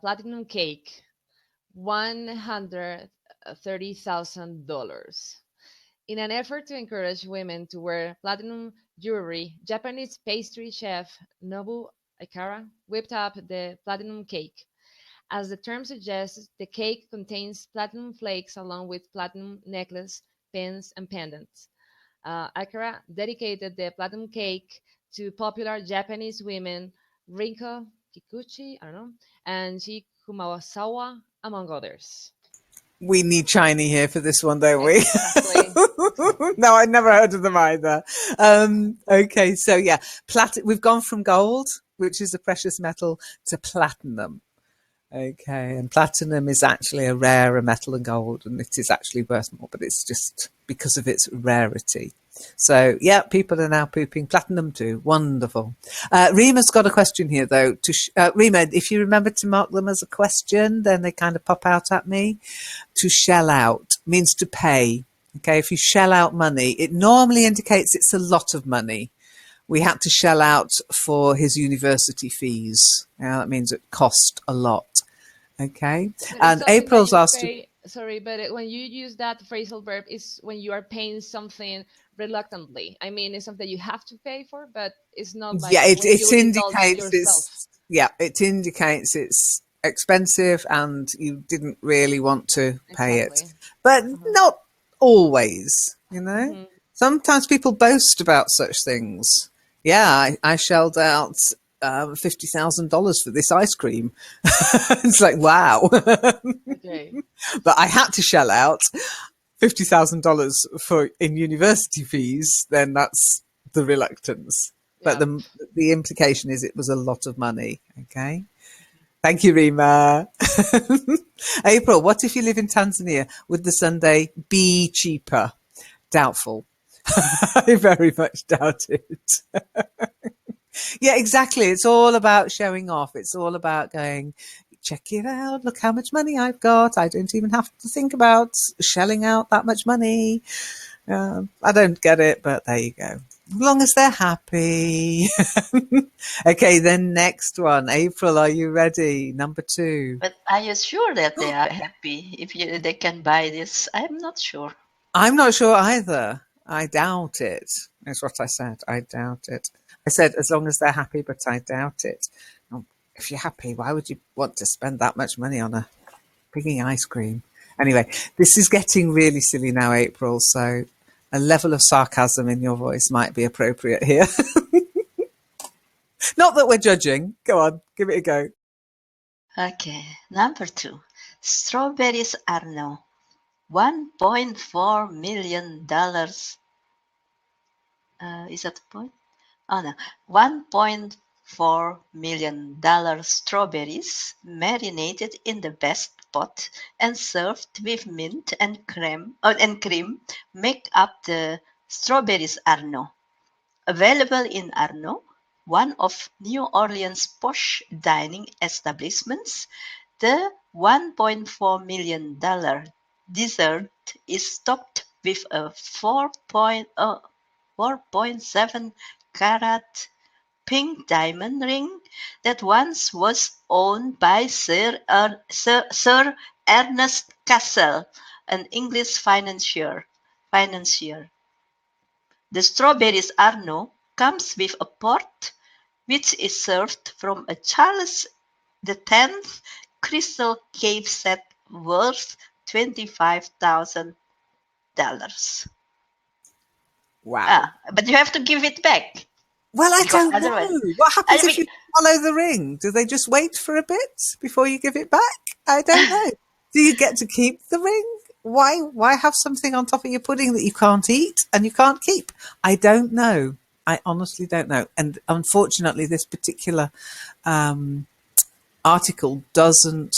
platinum cake, $130,000. In an effort to encourage women to wear platinum jewelry, Japanese pastry chef Nobu Ikara whipped up the platinum cake. As the term suggests, the cake contains platinum flakes along with platinum necklace, pins, and pendants. Akira dedicated the platinum cake to popular Japanese women Rinko Kikuchi, I don't know, and Chi Kumawasawa, among others. We need Shiny here for this one, don't we? Exactly. No, I'd never heard of them either. Okay, so yeah, we've gone from gold, which is a precious metal, to platinum. Okay, and platinum is actually a rarer metal than gold, and it is actually worth more, but it's just because of its rarity. So, yeah, people are now pooping platinum too. Wonderful. Rima's got a question here, though. Rima, if you remember to mark them as a question, then they kind of pop out at me. To shell out means to pay. Okay, if you shell out money, it normally indicates it's a lot of money. We had to shell out for his university fees. That means it cost a lot. Okay. But it's And something that April's you asked, pay. Sorry, but when you use that phrasal verb, is when you are paying something reluctantly. I mean, it's something you have to pay for, but it's not like yeah, it, when it you indulge indicates yourself. it indicates it's expensive and you didn't really want to pay it. Exactly. But Uh-huh. not always, you know. Hmm. Sometimes people boast about such things. Yeah, I shelled out $50,000 for this ice cream. It's like, wow. Okay. But I had to shell out $50,000 in university fees, then that's the reluctance. But Yeah. the implication is it was a lot of money. Okay. Thank you, Rima. April, what if you live in Tanzania? Would the Sunday be cheaper? Doubtful. I very much doubt it. Yeah, exactly. It's all about showing off. It's all about going, check it out. Look how much money I've got. I don't even have to think about shelling out that much money. I don't get it, but there you go. As long as they're happy. Okay, then next one. April, are you ready? Number 2. But are you sure that they are happy if they can buy this? I'm not sure. I'm not sure either. I doubt it, is what I said. I doubt it. I said, as long as they're happy, but I doubt it. Oh, if you're happy, why would you want to spend that much money on a piggy ice cream? Anyway, this is getting really silly now, April, so a level of sarcasm in your voice might be appropriate here. Not that we're judging. Go on, give it a go. Okay, number 2. Strawberries are now $1.4 million. Is that the point? Oh no, $1.4 million strawberries marinated in the best pot and served with mint and cream make up the strawberries Arno. Available in Arno, one of New Orleans' posh dining establishments, the $1.4 million dessert is topped with a 4.7 carat pink diamond ring that once was owned by Sir Ernest Cassell, an English financier. The strawberries Arno comes with a port, which is served from a Charles X crystal cave set worth $25,000. Wow. But you have to give it back Well, I because don't otherwise, know. What happens I if mean, you follow the ring? Do they just wait for a bit before you give it back? I don't know. Do you get to keep the ring? Why have something on top of your pudding that you can't eat and you can't keep? I don't know. I honestly don't know. And unfortunately, this particular article doesn't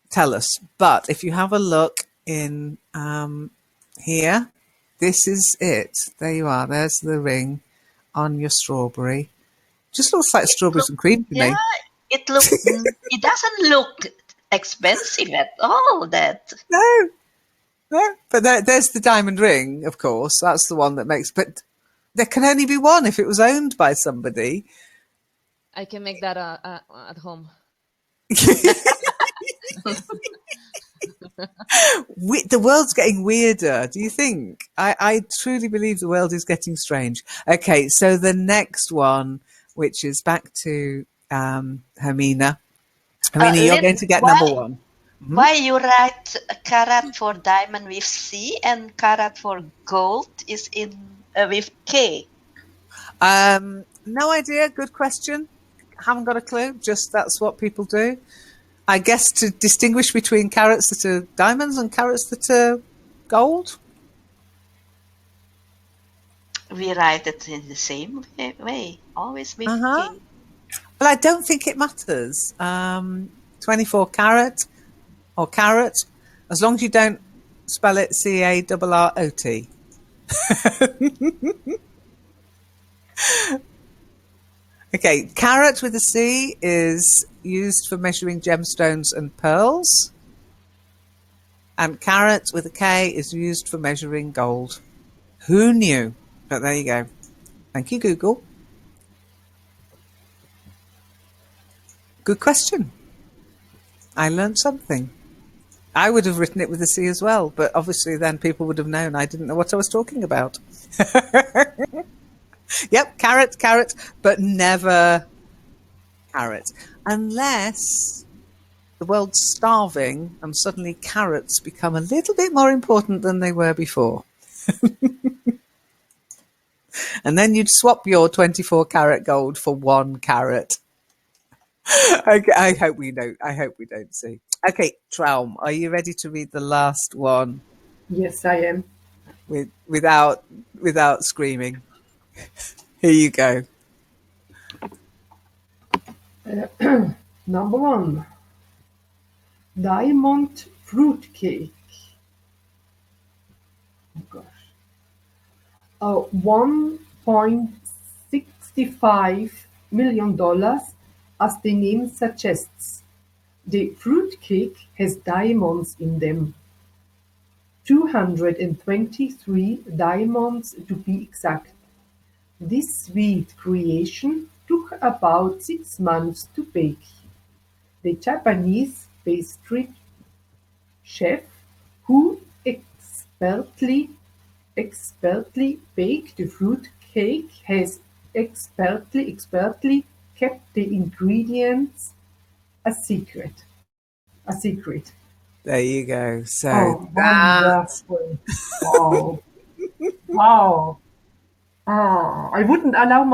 tell us. But if you have a look in here, this is it. There you are. There's the ring on your strawberry. Just looks like strawberries and cream to yeah, me. it doesn't look expensive at all. That No, no. But there's the diamond ring, of course. That's the one that makes. But there can only be one if it was owned by somebody. I can make that at home. The world's getting weirder. Do you think? I truly believe the world is getting strange. Okay, so the next one, which is back to Hermina. Hermina, you're going to get number 1. why you write a carat for diamond with C and carat for gold is in with K? No idea. Good question. Haven't got a clue. Just that's what people do. I guess to distinguish between carats that are diamonds and carats that are gold. We write it in the same way, always with Uh-huh. K. Well, I don't think it matters. 24 carat or carrot, as long as you don't spell it CARROT. Okay, carat with a C is used for measuring gemstones and pearls. And carat with a K is used for measuring gold. Who knew? But there you go. Thank you, Google. Good question. I learned something. I would have written it with a C as well, but obviously then people would have known I didn't know what I was talking about. Yep, carrot, but never carrot. Unless the world's starving and suddenly carrots become a little bit more important than they were before. And then you'd swap your 24 carat gold for 1 carat. Okay, I hope we don't see. Okay, Traum, are you ready to read the last one Yes, I am. without screaming? Here you go. Number 1. Diamond fruitcake. Oh gosh. $1.65 million, as the name suggests. The fruitcake has diamonds in them. 223 diamonds to be exact. This sweet creation took about 6 months to bake. The Japanese pastry chef who expertly baked the fruit cake has expertly kept the ingredients a secret. There you go. So Oh, that's wonderful. Wow. Wow. I wouldn't allow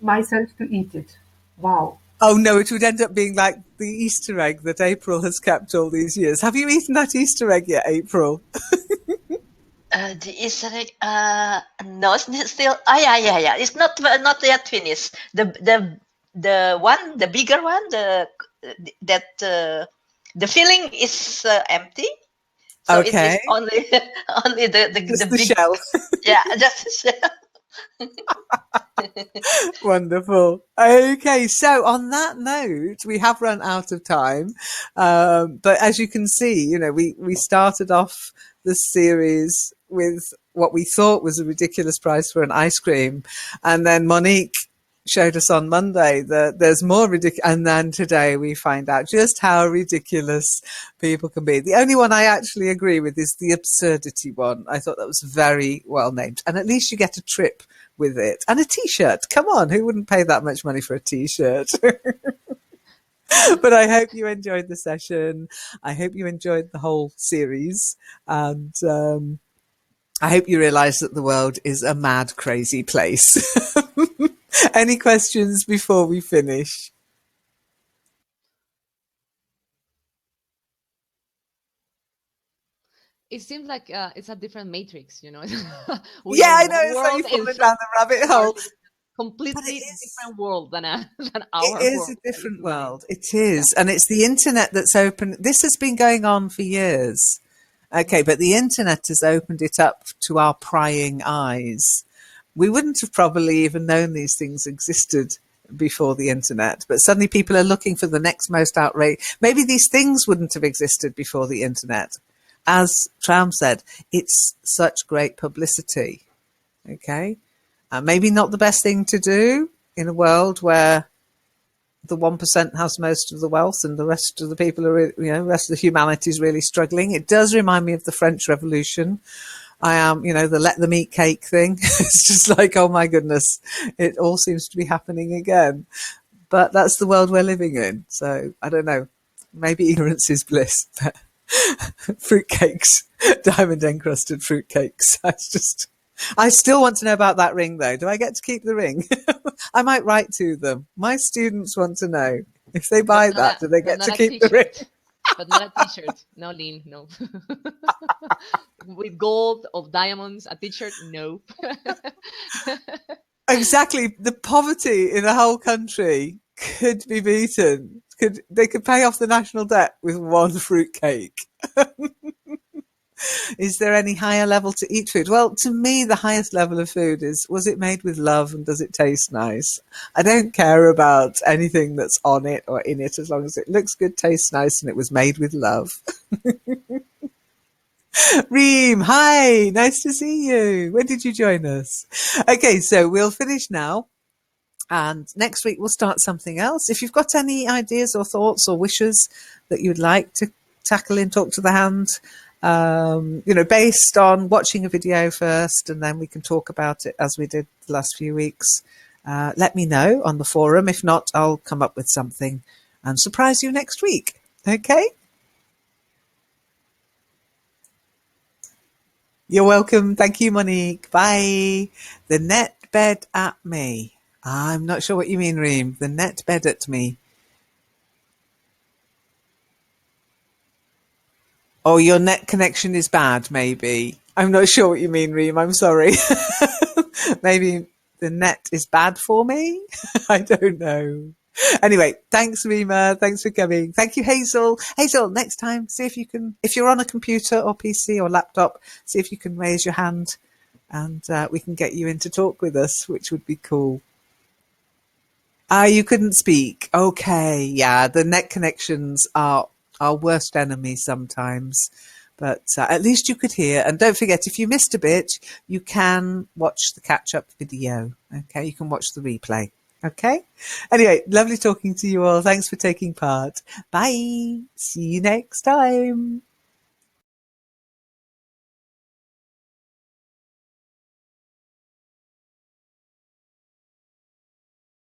myself to eat it. Wow. oh no, it would end up being like the Easter egg that April has kept all these years. Have you eaten that Easter egg yet, April? The Easter egg, no, it's still. Oh yeah. It's not yet finished. The one, the bigger one, that the filling is empty. So it is Okay, only only just the the big. shell. Yeah, just the shell. Wonderful. Okay, so on that note, we have run out of time. But as you can see, we started off the series with what we thought was a ridiculous price for an ice cream. And then Monique showed us on Monday that there's more ridiculous. And then today we find out just how ridiculous people can be. The only one I actually agree with is the absurdity one. I thought that was very well named. And at least you get a trip with it and a t-shirt. Come on, who wouldn't pay that much money for a t-shirt? But I hope you enjoyed the session. I hope you enjoyed the whole series, and I hope you realize that the world is a mad, crazy place. Any questions before we finish? It seems like it's a different matrix, we Yeah, are I in know, one it's like world you're and falling down the rabbit hole. completely is. different world than than It our is world. a different world. It is. And it's the internet that's open. This has been going on for years. Okay, but the internet has opened it up to our prying eyes. We wouldn't have probably even known these things existed before the internet, but suddenly people are looking for the next most outrageous. Maybe these things wouldn't have existed before the internet. As Traum said, it's such great publicity. Okay, maybe not the best thing to do in a world where the 1% has most of the wealth and the rest of the people are, the rest of the humanity is really struggling. It does remind me of the French Revolution. I am, the let them eat cake thing. It's just like, oh my goodness, it all seems to be happening again. But that's the world we're living in. So I don't know. Maybe ignorance is bliss. Fruitcakes, diamond encrusted fruitcakes. I still want to know about that ring though. Do I get to keep the ring? I might write to them. My students want to know if they buy that, do they get to keep the ring? But not a t-shirt. No, Lynn, no. With gold of diamonds, a t-shirt, no. Exactly. The poverty in a whole country could be beaten. They could pay off the national debt with one fruitcake. Is there any higher level to eat food? Well, to me, the highest level of food is, was it made with love and does it taste nice? I don't care about anything that's on it or in it as long as it looks good, tastes nice, and it was made with love. Reem, hi, nice to see you. When did you join us? Okay, so we'll finish now. And next week we'll start something else. If you've got any ideas or thoughts or wishes that you'd like to tackle in Talk to the Hand, based on watching a video first, and then we can talk about it as we did the last few weeks. Let me know on the forum. If not, I'll come up with something and surprise you next week. Okay? You're welcome. Thank you, Monique. Bye. The net bed at me. I'm not sure what you mean, Reem. The net bed at me. Oh, your net connection is bad, maybe. I'm not sure what you mean, Reem. I'm sorry. Maybe the net is bad for me? I don't know. Anyway, thanks, Rima. Thanks for coming. Thank you, Hazel. Hazel, next time, see if you can, if you're on a computer or PC or laptop, see if you can raise your hand and we can get you in to talk with us, which would be cool. You couldn't speak. Okay. Yeah. The net connections are our worst enemy sometimes, but at least you could hear. And don't forget, if you missed a bit, you can watch the catch up video. Okay. You can watch the replay. Okay. Anyway, lovely talking to you all. Thanks for taking part. Bye. See you next time.